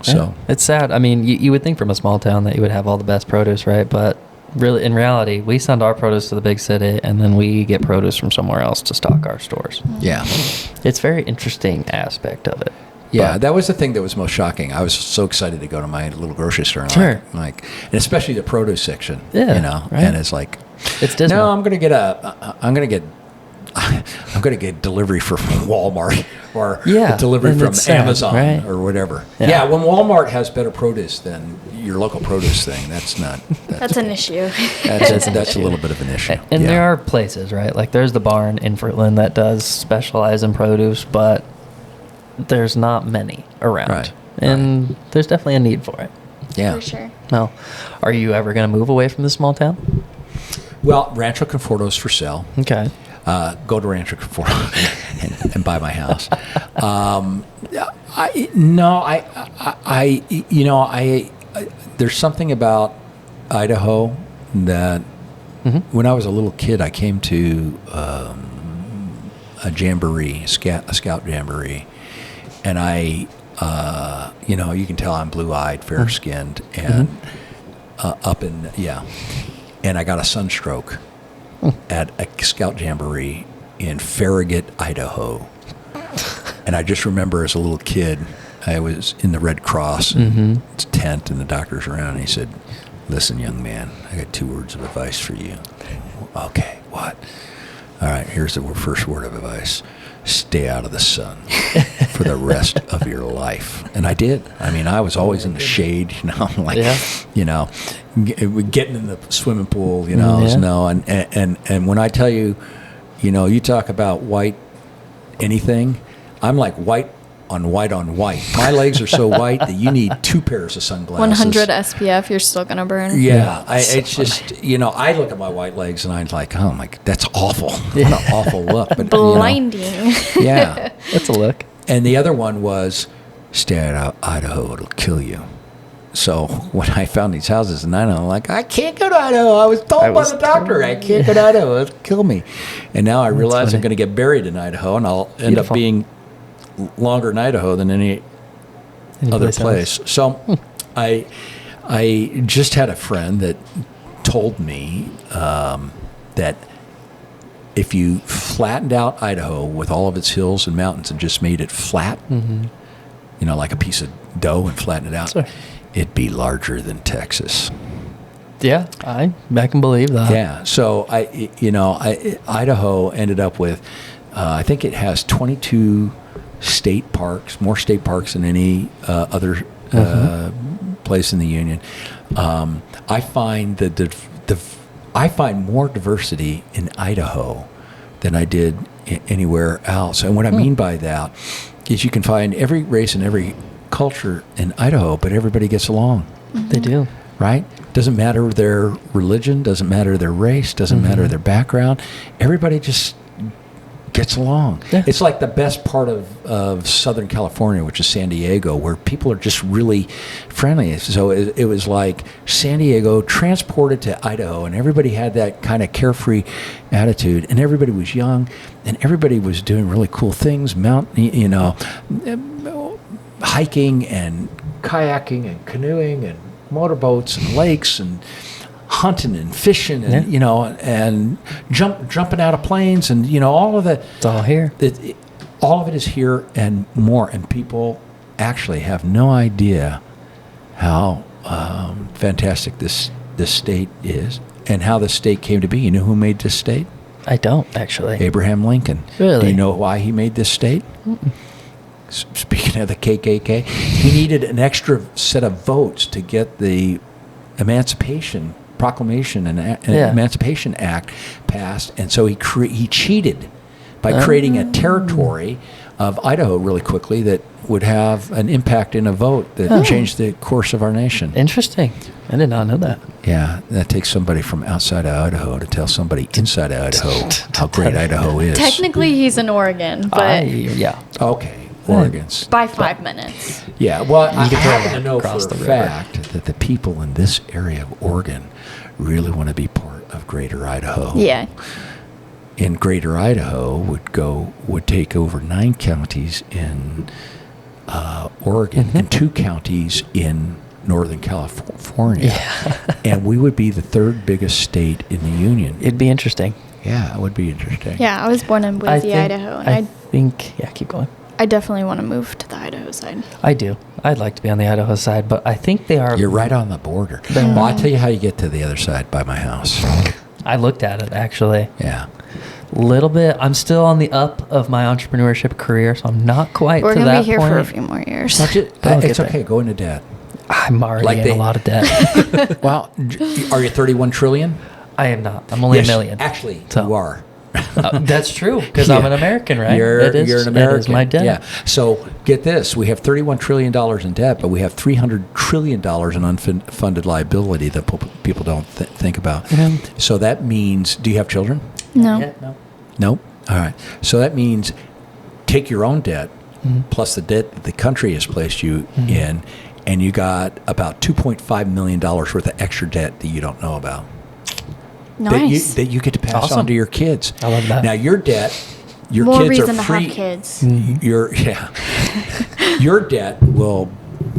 So it's sad. I mean, you would think from a small town that you would have all the best produce, right? But really, in reality, we send our produce to the big city, and then we get produce from somewhere else to stock our stores. Yeah. It's a very interesting aspect of it. Yeah, But- that was the thing that was most shocking. I was so excited to go to my little grocery store. And Sure. and especially the produce section. Yeah, You know, right. and it's like, It's dismal. no, I'm going to get delivery from Walmart or Yeah, delivery and from it's sad, Amazon right? or whatever. Yeah. Yeah. When Walmart has better produce than your local produce thing, that's not. That's an issue. That's a little bit of an issue. And Yeah. there are places, right? Like there's the barn in Fruitland that does specialize in produce, but there's not many around. Right, And there's definitely a need for it. Yeah. For sure. Now, are you ever going to move away from the small town? Well, Rancho Conforto is for sale. Okay. Go to Rancho Conforto and buy my house. There's something about Idaho that when I was a little kid, I came to a jamboree, a scout jamboree, and you can tell I'm blue-eyed, fair-skinned, and and I got a sunstroke at a scout jamboree in Farragut, Idaho. And I just remember as a little kid, I was in the Red Cross tent, and the doctor's around, and he said, "Listen, young man, I got 2 words of advice for you." Okay, what? All right, here's the first word of advice. Stay out of the sun for the rest of your life. And I did. I mean, I was always in the shade, getting in the swimming pool, and when I tell you, you talk about white anything, I'm like white on white on white. My legs are so white that you need 2 pairs of sunglasses. 100 SPF, you're still going to burn. Yeah, it's just, I look at my white legs and I'm like, oh my, that's awful. What an awful look. But, Blinding. Yeah. That's a look. And the other one was, stay out of Idaho, it'll kill you. So when I found these houses in Idaho, I'm like, I can't go to Idaho. I was told by the doctor I can't go to Idaho. It'll kill me. And now I realize I'm going to get buried in Idaho, and I'll end up being longer in Idaho than any other place. So I just had a friend that told me that if you flattened out Idaho with all of its hills and mountains and just made it flat, like a piece of dough and flattened it out, it'd be larger than Texas. Yeah, I can believe that. Yeah. So Idaho ended up with, I think it has 22 state parks, more state parks than any other place in the union. I find I find more diversity in Idaho than I did anywhere else. And what I mean by that is you can find every race and every culture in Idaho, but everybody gets along. They do. Right? Doesn't matter their religion, doesn't matter their race, doesn't matter their background. Everybody just gets along. Yeah. It's like the best part of Southern California, which is San Diego, where people are just really friendly. So it was like San Diego transported to Idaho, and everybody had that kind of carefree attitude, and everybody was young, and everybody was doing really cool things, hiking and kayaking and canoeing and motorboats and lakes and hunting and fishing and and jumping out of planes and all of that. It's all here. All of it is here and more, and people actually have no idea how fantastic this state is and how this state came to be. You know who made this state? I don't actually. Abraham Lincoln. Really? Do you know why he made this state? Speaking of the KKK, he needed an extra set of votes to get the Emancipation Proclamation and Emancipation Act passed, and so he cheated by creating a territory of Idaho really quickly that would have an impact in a vote that changed the course of our nation. Interesting. I did not know that. Yeah, that takes somebody from outside of Idaho to tell somebody inside of Idaho how great Idaho is. Technically, he's in Oregon, but Okay. Oregon's. By 5 minutes. Yeah, well, I could happen drive to know for across a the river. fact that the people in this area of Oregon really want to be part of Greater Idaho. Yeah. In Greater Idaho would take over 9 counties in Oregon and 2 counties in Northern California. Yeah. And we would be the 3rd biggest state in the union. It'd be interesting. Yeah, it would be interesting. Yeah, I was born in Boise, Idaho, and I think, yeah, keep going. I definitely want to move to the Idaho side. I do. I'd like to be on the Idaho side, but I think they are. You're right on the border. Well, I'll tell you how you get to the other side by my house. I looked at it, actually. Yeah. Little bit. I'm still on the up of my entrepreneurship career, so I'm not quite We're to going to that be here point. for a few more years. I'll It's get okay. there. Go into debt. I'm already Like in they- a lot of debt. Well, are you 31 trillion? I am not. I'm only Yes, a million. Actually, So- you are. That's true, because I'm an American, right? You're an American. That is my debt. Yeah. So get this: we have $31 trillion in debt, but we have $300 trillion in unfunded liability that people don't think about. So that means, do you have children? No. Yeah, no. Nope. All right. So that means take your own debt plus the debt that the country has placed you in, and you got about $2.5 million worth of extra debt that you don't know about. Nice. That you get to pass Awesome. on to your kids. I love that. Now your debt, your More kids reason are to free. have kids. Your debt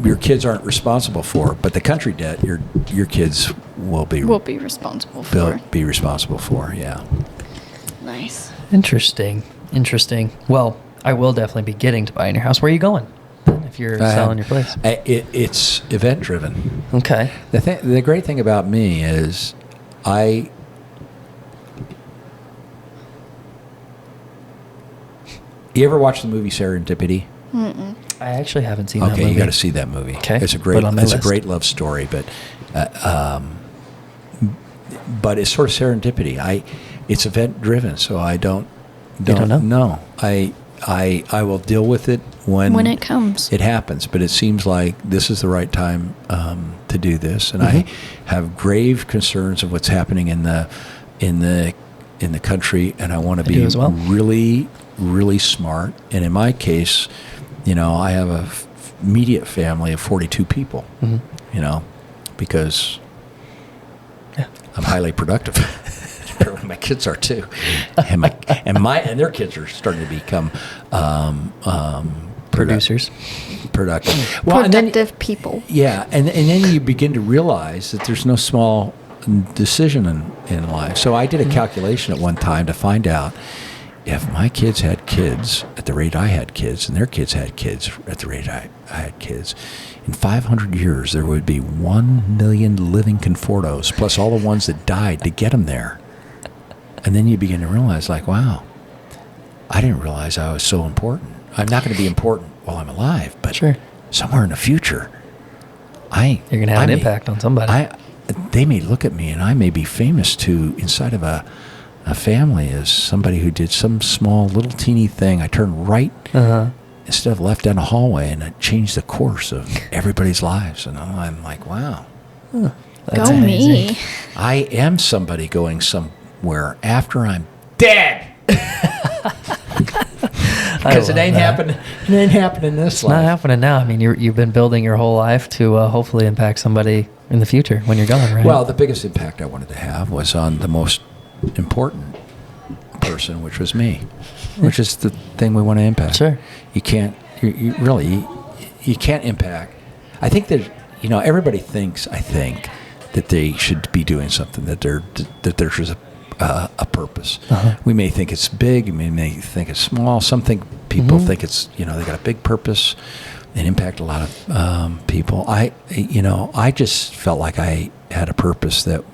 your kids aren't responsible for, but the country debt your kids will be responsible for. be responsible for. Yeah. Nice. Interesting. Well, I will definitely be getting to buying your house. Where are you going if you're selling your place? It's event driven. Okay. The great thing about me is You ever watch the movie Serendipity? I actually haven't seen that movie. Okay, you got to see that movie. Okay, it's a put it on my list. great love story, but it's sort of serendipity. It's event driven, so I don't know? No, I will deal with it when it comes. It happens, but it seems like this is the right time to do this, and I have grave concerns of what's happening in the country, and I want to be as well. really, really smart. And in my case, I have a immediate family of 42 people. Because I'm highly productive. Apparently, my kids are too, and their kids are starting to become Producers. productive. Productive people. Yeah, and then you begin to realize that there's no small decision in life. So I did a calculation at one time to find out if my kids had kids at the rate I had kids, and their kids had kids at the rate I had kids, in 500 years there would be 1 million living Confortos, plus all the ones that died to get them there. And then you begin to realize, like, wow, I didn't realize I was so important. I'm not going to be important while I'm alive, but Sure. somewhere in the future, You're going to have an impact on somebody. They may look at me and I may be famous inside of a family as somebody who did some small little teeny thing. I turned right instead of left down a hallway, and it changed the course of everybody's lives. And I'm like, wow. That's Go amazing. me. I am somebody going somewhere after I'm dead. Because it ain't happening. It ain't happening this It's not life. happening now. I mean, you've been building your whole life to hopefully impact somebody in the future when you're gone, right? Well, the biggest impact I wanted to have was on the most important person, which was me, which is the thing we want to impact. Sure. You can't. You really. You can't impact. I think that everybody thinks. I think that they should be doing something. That there's a purpose. We may think it's big. We may think it's small. Some people think it's they got a big purpose and impact a lot of people. I just felt like I had a purpose that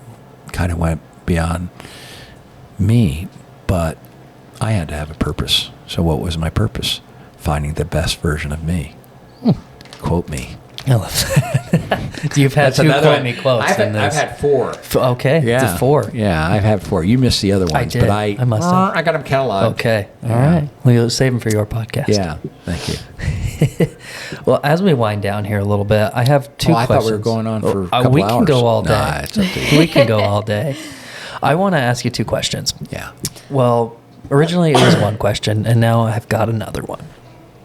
kind of went beyond me, but I had to have a purpose. So what was my purpose? Finding the best version of me. Quote me. I love that. You've had two quote me quotes in this. I've had 4. Okay, Yeah, 4. Yeah, I've had 4. You missed the other ones, I did. but I must have. I got them cataloged. Okay, all Yeah. right. We'll save them for your podcast. Yeah, thank you. Well, as we wind down here a little bit, I have two I questions. thought we were going on for a couple We hours. can go all day. Nah, it's up to you. We can go all day. I want to ask you 2 questions. Yeah. Well, originally it was one question, and now I've got another one.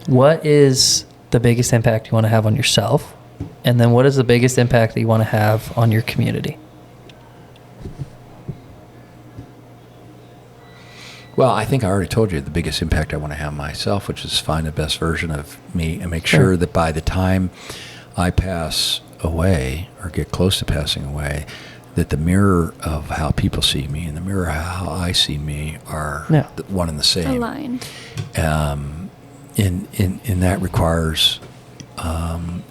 What is the biggest impact you want to have on yourself? And then what is the biggest impact that you want to have on your community? Well, I think I already told you the biggest impact I want to have on myself, which is find the best version of me and make sure that by the time I pass away or get close to passing away, that the mirror of how people see me and the mirror of how I see me are one and the same. Aligned. And that requires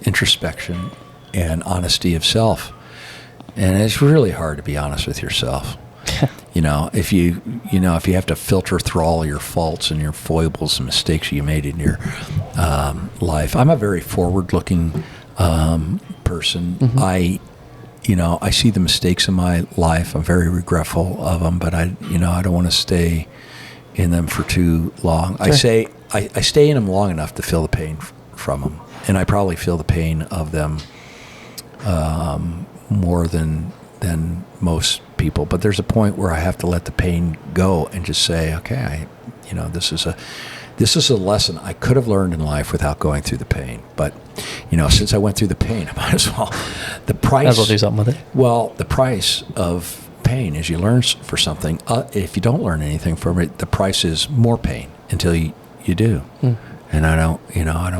introspection and honesty of self. And it's really hard to be honest with yourself. If you have to filter through all your faults and your foibles and mistakes you made in your life. I'm a very forward-looking person. Mm-hmm. I see the mistakes in my life. I'm very regretful of them, but I don't want to stay in them for too long. Sure. I stay in them long enough to feel the pain from them, and I probably feel the pain of them more than most people. But there's a point where I have to let the pain go and just say, okay, this is a lesson I could have learned in life without going through the pain. But since I went through the pain, I might as well. The price. Might as well do something with it. Well, the price of pain is you learn for something. If you don't learn anything from it, the price is more pain until you do. And I don't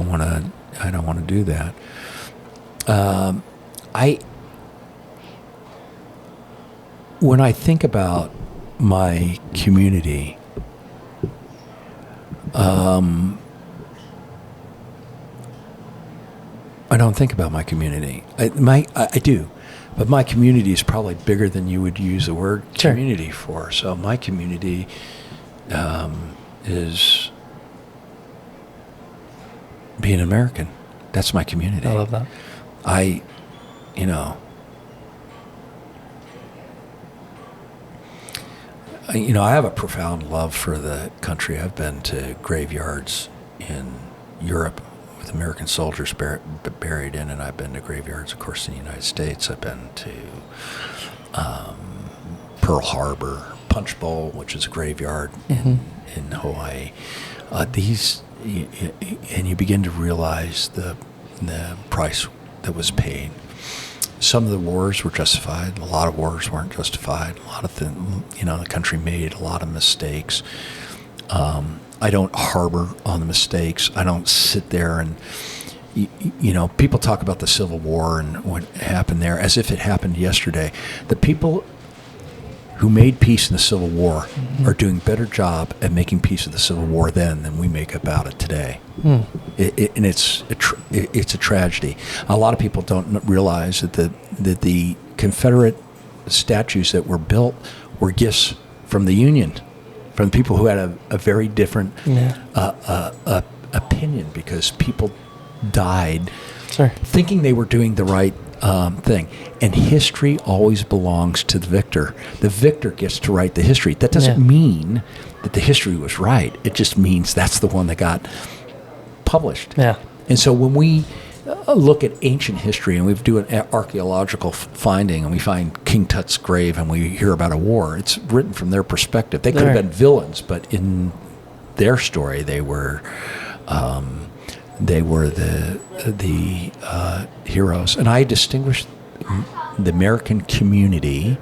want to do that. When I think about my community, I don't think about my community. I do, but my community is probably bigger than you would use the word community for. So my community is being American. That's my community. I love that. I have a profound love for the country. I've been to graveyards in Europe with American soldiers buried in, and I've been to graveyards, of course, in the United States. I've been to Pearl Harbor, Punch Bowl, which is a graveyard in Hawaii. And you begin to realize the price that was paid. Some of the wars were justified. A lot of wars weren't justified. A lot of the country made a lot of mistakes. I don't harbor on the mistakes. I don't sit there and, people talk about the Civil War and what happened there as if it happened yesterday. The people who made peace in the Civil War are doing a better job at making peace of the Civil War then than we make about it today. And it's a tragedy. A lot of people don't realize that the Confederate statues that were built were gifts from the Union, from people who had a very different opinion, because people died thinking they were doing the right thing. And history always belongs to the victor. The victor gets to write the history. That doesn't mean that the history was right. It just means that's the one that got published. Yeah. And so when we look at ancient history and we do an archaeological finding and we find King Tut's grave and we hear about a war, it's written from their perspective. They could have been villains, but in their story they were the heroes. And I distinguish the American community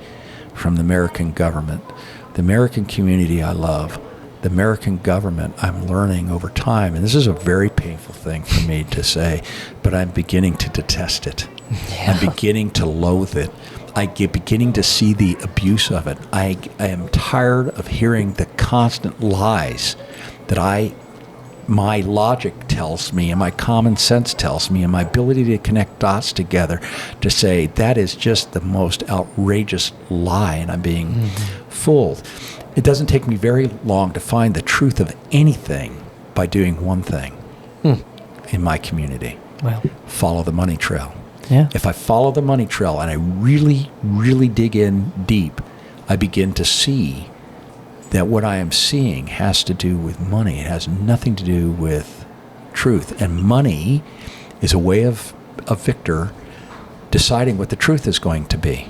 from the American government. The American community I love. The American government I'm learning over time, and this is a very painful thing for me to say, but I'm beginning to detest it. I'm beginning to loathe it. I'm beginning to see the abuse of it. I am tired of hearing the constant lies that my logic tells me and my common sense tells me and my ability to connect dots together to say that is just the most outrageous lie, and I'm being fooled. It doesn't take me very long to find the truth of anything by doing one thing in my community. Well, follow the money trail. Yeah. If I follow the money trail and I really, really dig in deep, I begin to see that what I am seeing has to do with money. It has nothing to do with truth. And money is a way of a victor deciding what the truth is going to be.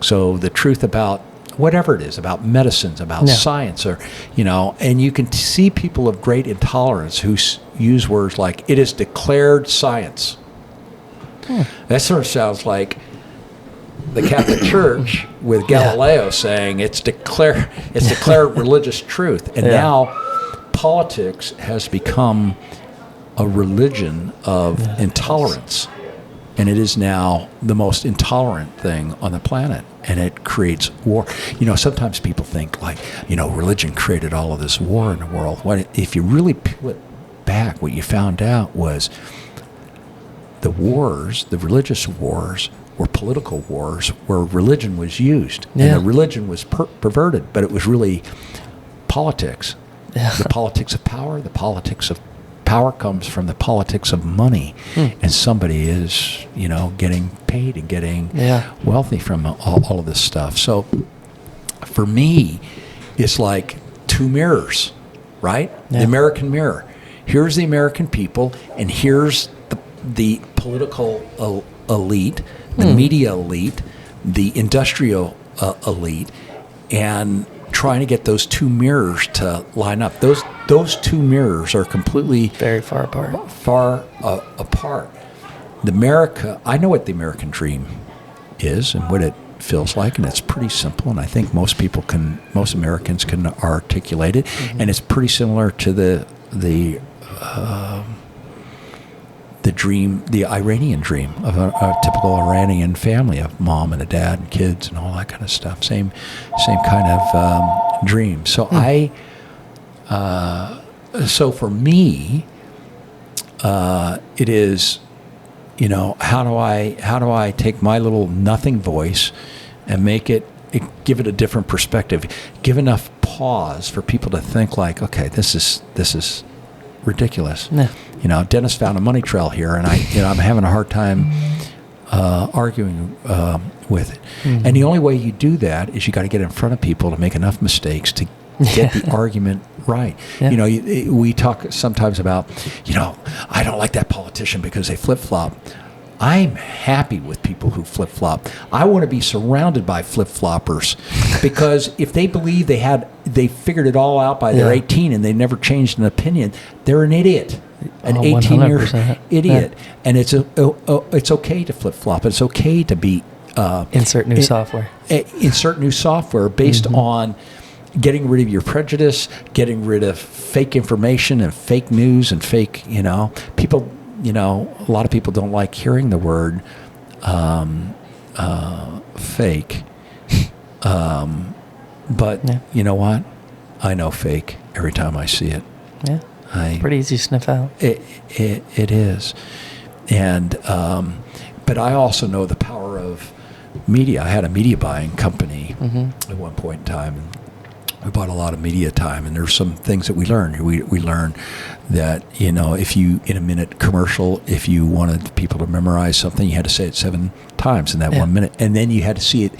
So the truth about whatever it is, about medicines, about science, or, and you can see people of great intolerance who use words like, it is declared science. That sort of sounds like the Catholic Church with Galileo saying it's declared religious truth. And now politics has become a religion of intolerance. And it is now the most intolerant thing on the planet. And it creates war. Sometimes people think like, religion created all of this war in the world. If you really peel it back, what you found out was the religious wars, were political wars where religion was used. And the religion was perverted, but it was really politics. The politics of power, power comes from the politics of money, and somebody is, getting paid and getting wealthy from all of this stuff. So for me, it's like two mirrors, right? The American mirror. Here's the American people, and here's the political elite, the media elite, the industrial elite, and trying to get those two mirrors to line up. Those two mirrors are completely very far apart. Apart. I know what the American dream is and what it feels like, and it's pretty simple. And I think most Americans can articulate it, and it's pretty similar to the dream, the Iranian dream of a typical Iranian family of mom and a dad and kids and all that kind of stuff. Same kind of dream. So so for me, it is, how do I take my little nothing voice and give it a different perspective, give enough pause for people to think like, okay, this is ridiculous. Yeah. Dennis found a money trail here, and I'm having a hard time arguing with it. Mm-hmm. And the only way you do that is you got to get in front of people to make enough mistakes to get the argument right. Yeah. We talk sometimes about, I don't like that politician because they flip-flop. I'm happy with people who flip-flop. I want to be surrounded by flip-floppers, because if they believe they figured it all out by their 18 and they never changed an opinion, they're an idiot. An 18-year idiot. Yeah. And it's okay to flip-flop. It's okay to be... insert new software. Insert new software based on getting rid of your prejudice, getting rid of fake information and fake news and fake, people... a lot of people don't like hearing the word fake. But you know what? I know fake every time I see it. Yeah. Pretty easy to sniff out. It is. And but I also know the power of media. I had a media buying company at one point in time. And we bought a lot of media time, and there's some things that we learned. We learned that, if you, in a minute commercial, if you wanted people to memorize something, you had to say it 7 times in that 1 minute. And then you had to see it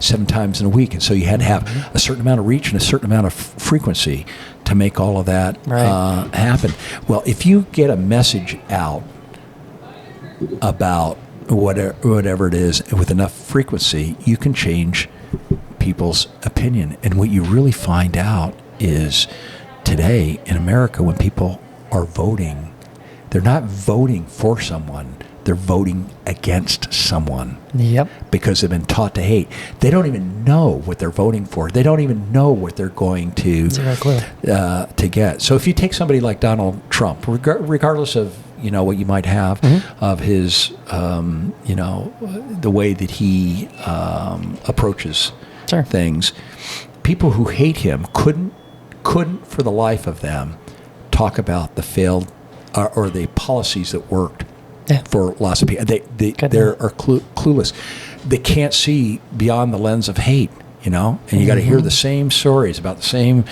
7 times in a week. And so you had to have a certain amount of reach and a certain amount of frequency to make all of that happen. Well, if you get a message out about whatever it is with enough frequency, you can change people's opinion. And what you really find out is today in America, when people are voting, they're not voting for someone, they're voting against someone. Yep. Because they've been taught to hate. They don't even know what they're voting for. They don't even know what they're going to get. So if you take somebody like Donald Trump, regardless of what you might have of his the way that he approaches things, people who hate him couldn't for the life of them talk about the failed or the policies that worked for lots of people. They are clueless. They can't see beyond the lens of hate, and you got to hear the same stories about the same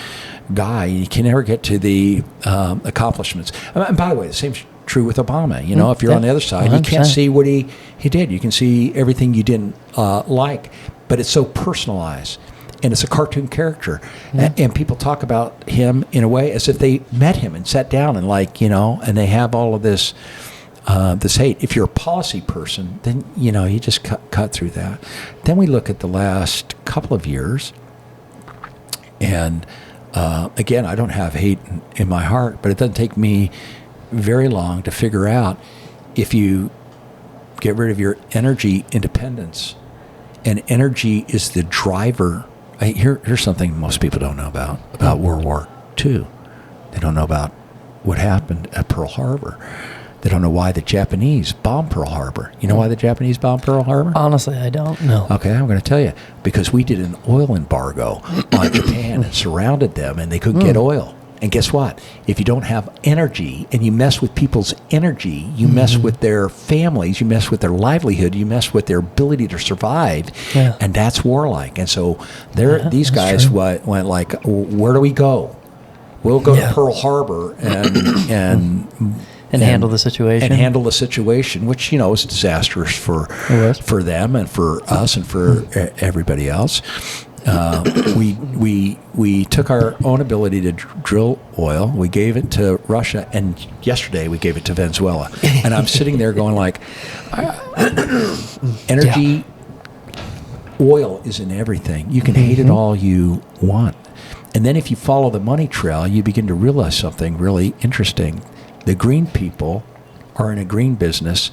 guy. You can never get to the accomplishments. And by the way, the same's true with Obama. If you're on the other side, 100%. You can't see what he did. You can see everything you didn't like, but it's so personalized. And it's a cartoon character. And people talk about him in a way as if they met him and sat down and and they have all of this hate. If you're a policy person, then, you just cut through that. Then we look at the last couple of years, And again, I don't have hate in my heart, but it doesn't take me very long to figure out if you get rid of your energy independence, and energy is the driver. Here's something most people don't know about World War II. They don't know about what happened at Pearl Harbor. They don't know why the Japanese bombed Pearl Harbor. You know why the Japanese bombed Pearl Harbor? Honestly, I don't know. Okay, I'm going to tell you. Because we did an oil embargo on Japan and surrounded them, and they couldn't get oil. And guess what? If you don't have energy and you mess with people's energy, you mess with their families, you mess with their livelihood, you mess with their ability to survive, and that's warlike. And so these guys went like, where do we go? We'll go to Pearl Harbor and handle the situation. And handle the situation, which, is disastrous for them and for us and for everybody else. We took our own ability to drill oil. We gave it to Russia, and yesterday we gave it to Venezuela. And I'm sitting there going like, energy, oil is in everything. You can hate it all you want. And then if you follow the money trail, you begin to realize something really interesting. The green people are in a green business.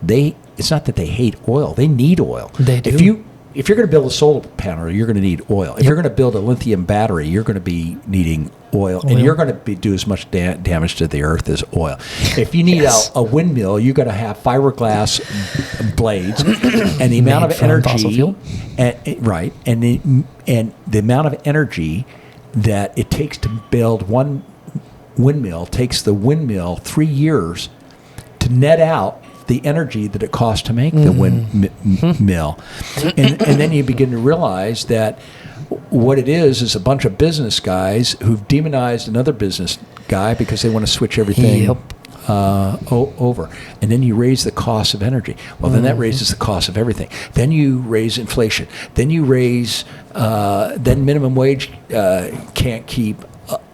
It's not that they hate oil. They need oil. They do. If you're going to build a solar panel, you're going to need oil. If you're going to build a lithium battery, you're going to be needing oil. And you're going to do as much damage to the earth as oil. If you need a windmill, you're going to have fiberglass blades, and the amount of energy, and the amount of energy that it takes to build one windmill takes the windmill 3 years to net out the energy that it costs to make the windmill. And then you begin to realize that what it is a bunch of business guys who've demonized another business guy because they want to switch everything over. And then you raise the cost of energy. Well, then that raises the cost of everything. Then you raise inflation. Then you raise, then minimum wage can't keep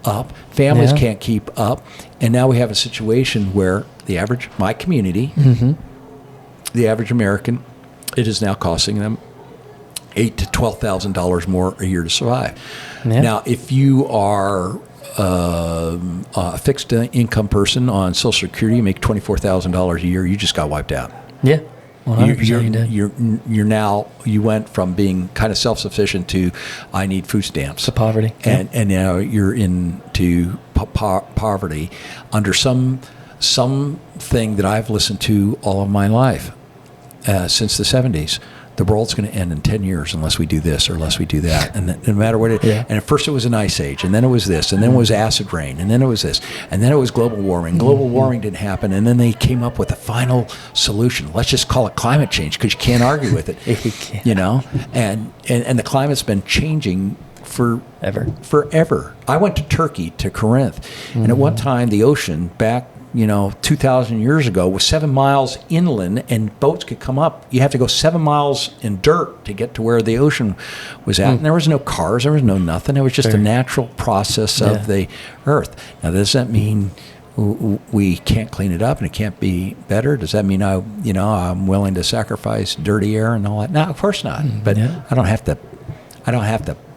up. Families can't keep up. And now we have a situation where my community, the average American, it is now costing them $8,000 to $12,000 more a year to survive. Yeah. Now, if you are a fixed income person on Social Security, you make $24,000 a year, you just got wiped out. Yeah. 100% you went from being kind of self-sufficient to I need food stamps to poverty, and now you're into poverty under something that I've listened to all of my life since the 70s. The world's going to end in 10 years unless we do this or unless we do that. And no matter what it is. And at first it was an ice age, and then it was this, and then it was acid rain, and then it was this, and then it was global warming. Global warming didn't happen, and then they came up with a final solution. Let's just call it climate change because you can't argue with it. And the climate's been changing forever. I went to Turkey, to Corinth, and at one time the ocean back 2,000 years ago was 7 miles inland, and boats could come up. You have to go 7 miles in dirt to get to where the ocean was at. And there was no cars, there was no nothing. It was just a natural process of the earth. Now, does that mean we can't clean it up and it can't be better? Does that mean I'm willing to sacrifice dirty air and all that? No, of course not. But I don't have to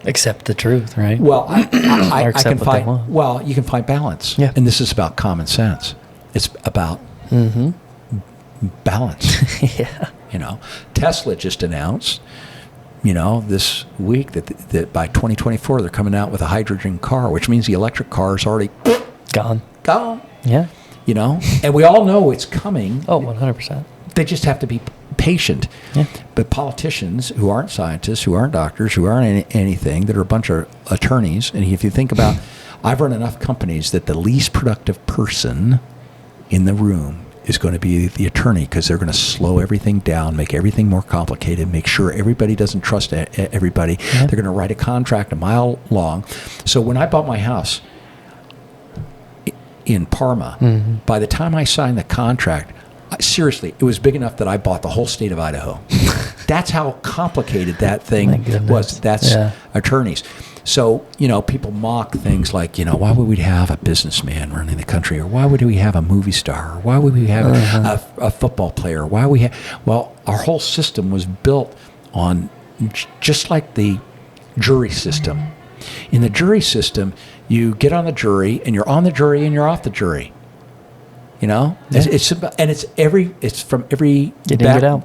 accept the truth, right? Well, I can find. Well, you can find balance. Yeah. And this is about common sense. It's about balance. Tesla just announced, this week that by 2024 they're coming out with a hydrogen car, which means the electric car is already gone. Yeah. And we all know it's coming. Oh, 100%. They just have to be patient. Yeah. But politicians who aren't scientists, who aren't doctors, who aren't anything, that are a bunch of attorneys, and if you think about, I've run enough companies that the least productive person in the room is going to be the attorney, because they're going to slow everything down, make everything more complicated, make sure everybody doesn't trust everybody. Yeah. They're going to write a contract a mile long. So when I bought my house in Parma, by the time I signed the contract, seriously, it was big enough that I bought the whole state of Idaho. That's how complicated that thing was. That's attorneys. So, people mock things like, why would we have a businessman running the country? Or why would we have a movie star? Or why would we have a football player? Why we have... Well, our whole system was built on, just like the jury system, In the jury system, you get on the jury, and you're on the jury, and you're off the jury. You know, it's from every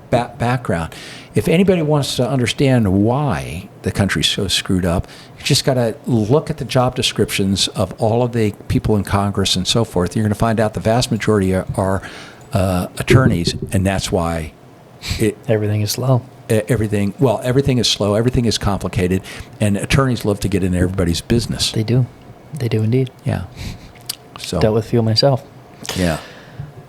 background. If anybody wants to understand why the country's so screwed up, you just got to look at the job descriptions of all of the people in Congress and so forth. You're going to find out the vast majority are attorneys, and that's why everything is slow. Everything is slow. Everything is complicated, and attorneys love to get into everybody's business. They do indeed. Yeah. So dealt with a few myself. Yeah.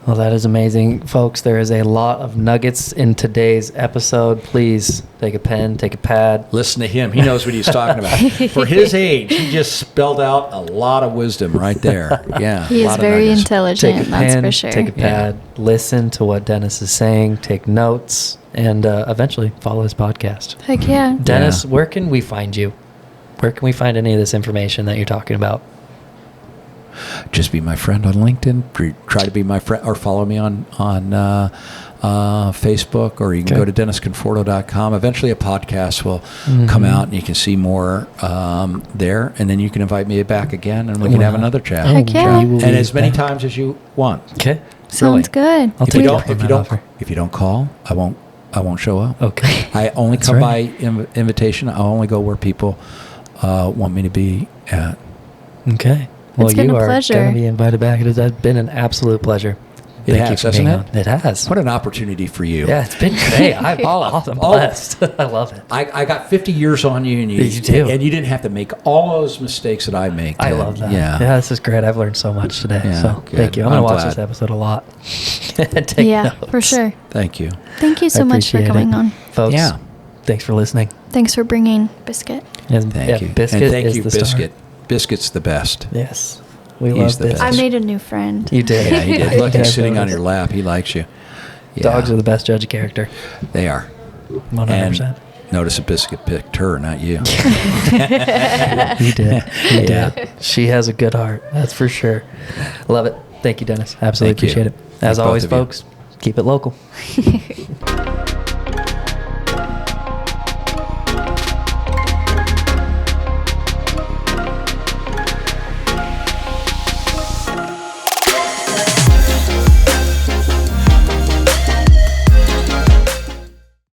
Well, that is amazing. Folks, there is a lot of nuggets in today's episode. Please take a pen, take a pad. Listen to him. He knows what he's talking about. For his age, he just spelled out a lot of wisdom right there. Yeah. He is very intelligent, take a that's pen, for sure. Take a pad, listen to what Dennis is saying, take notes, and eventually follow his podcast. Heck yeah. Dennis, where can we find you? Where can we find any of this information that you're talking about? Just be my friend on LinkedIn. Try to be my friend, or follow me on Facebook, or you can go to DennisConforto.com. Eventually, a podcast will come out, and you can see more there. And then you can invite me back again, and we can have another chat. Heck yeah. And as many times as you want. Okay. Sounds good. I'll take it. If you don't call, I won't show up. Okay. I only come by invitation. I only go where people want me to be at. Okay. Well, it's been you a are pleasure. going to be invited back. It has been an absolute pleasure. Thank you for being on. It has. What an opportunity for you. Yeah, it's been great. I'm blessed. I love it. I got 50 years on you, and you do. And you didn't have to make all those mistakes that I make. I love that. Yeah, this is great. I've learned so much today. Yeah, so good. thank you. I'm going to watch glad. this episode a lot. Take notes. For sure. Thank you. Thank you so much for appreciate coming it. on. Folks, Yeah. thanks for listening. Thanks for bringing Biscuit. Thank you. Biscuit and thank is you, the star. Biscuit. Biscuit's the best. Yes. We He's love the Biscuit. best. I made a new friend. You did. Yeah, he did. Look, he's sitting on Dogs your lap. He likes you. Yeah, are the best judge of character. They are. 100%. And notice a Biscuit picked her, not you. He did. He did. She has a good heart. That's for sure. Love it. Thank you, Dennis. Absolutely Thank you. appreciate it. As Thank always, both of you. folks, keep it local.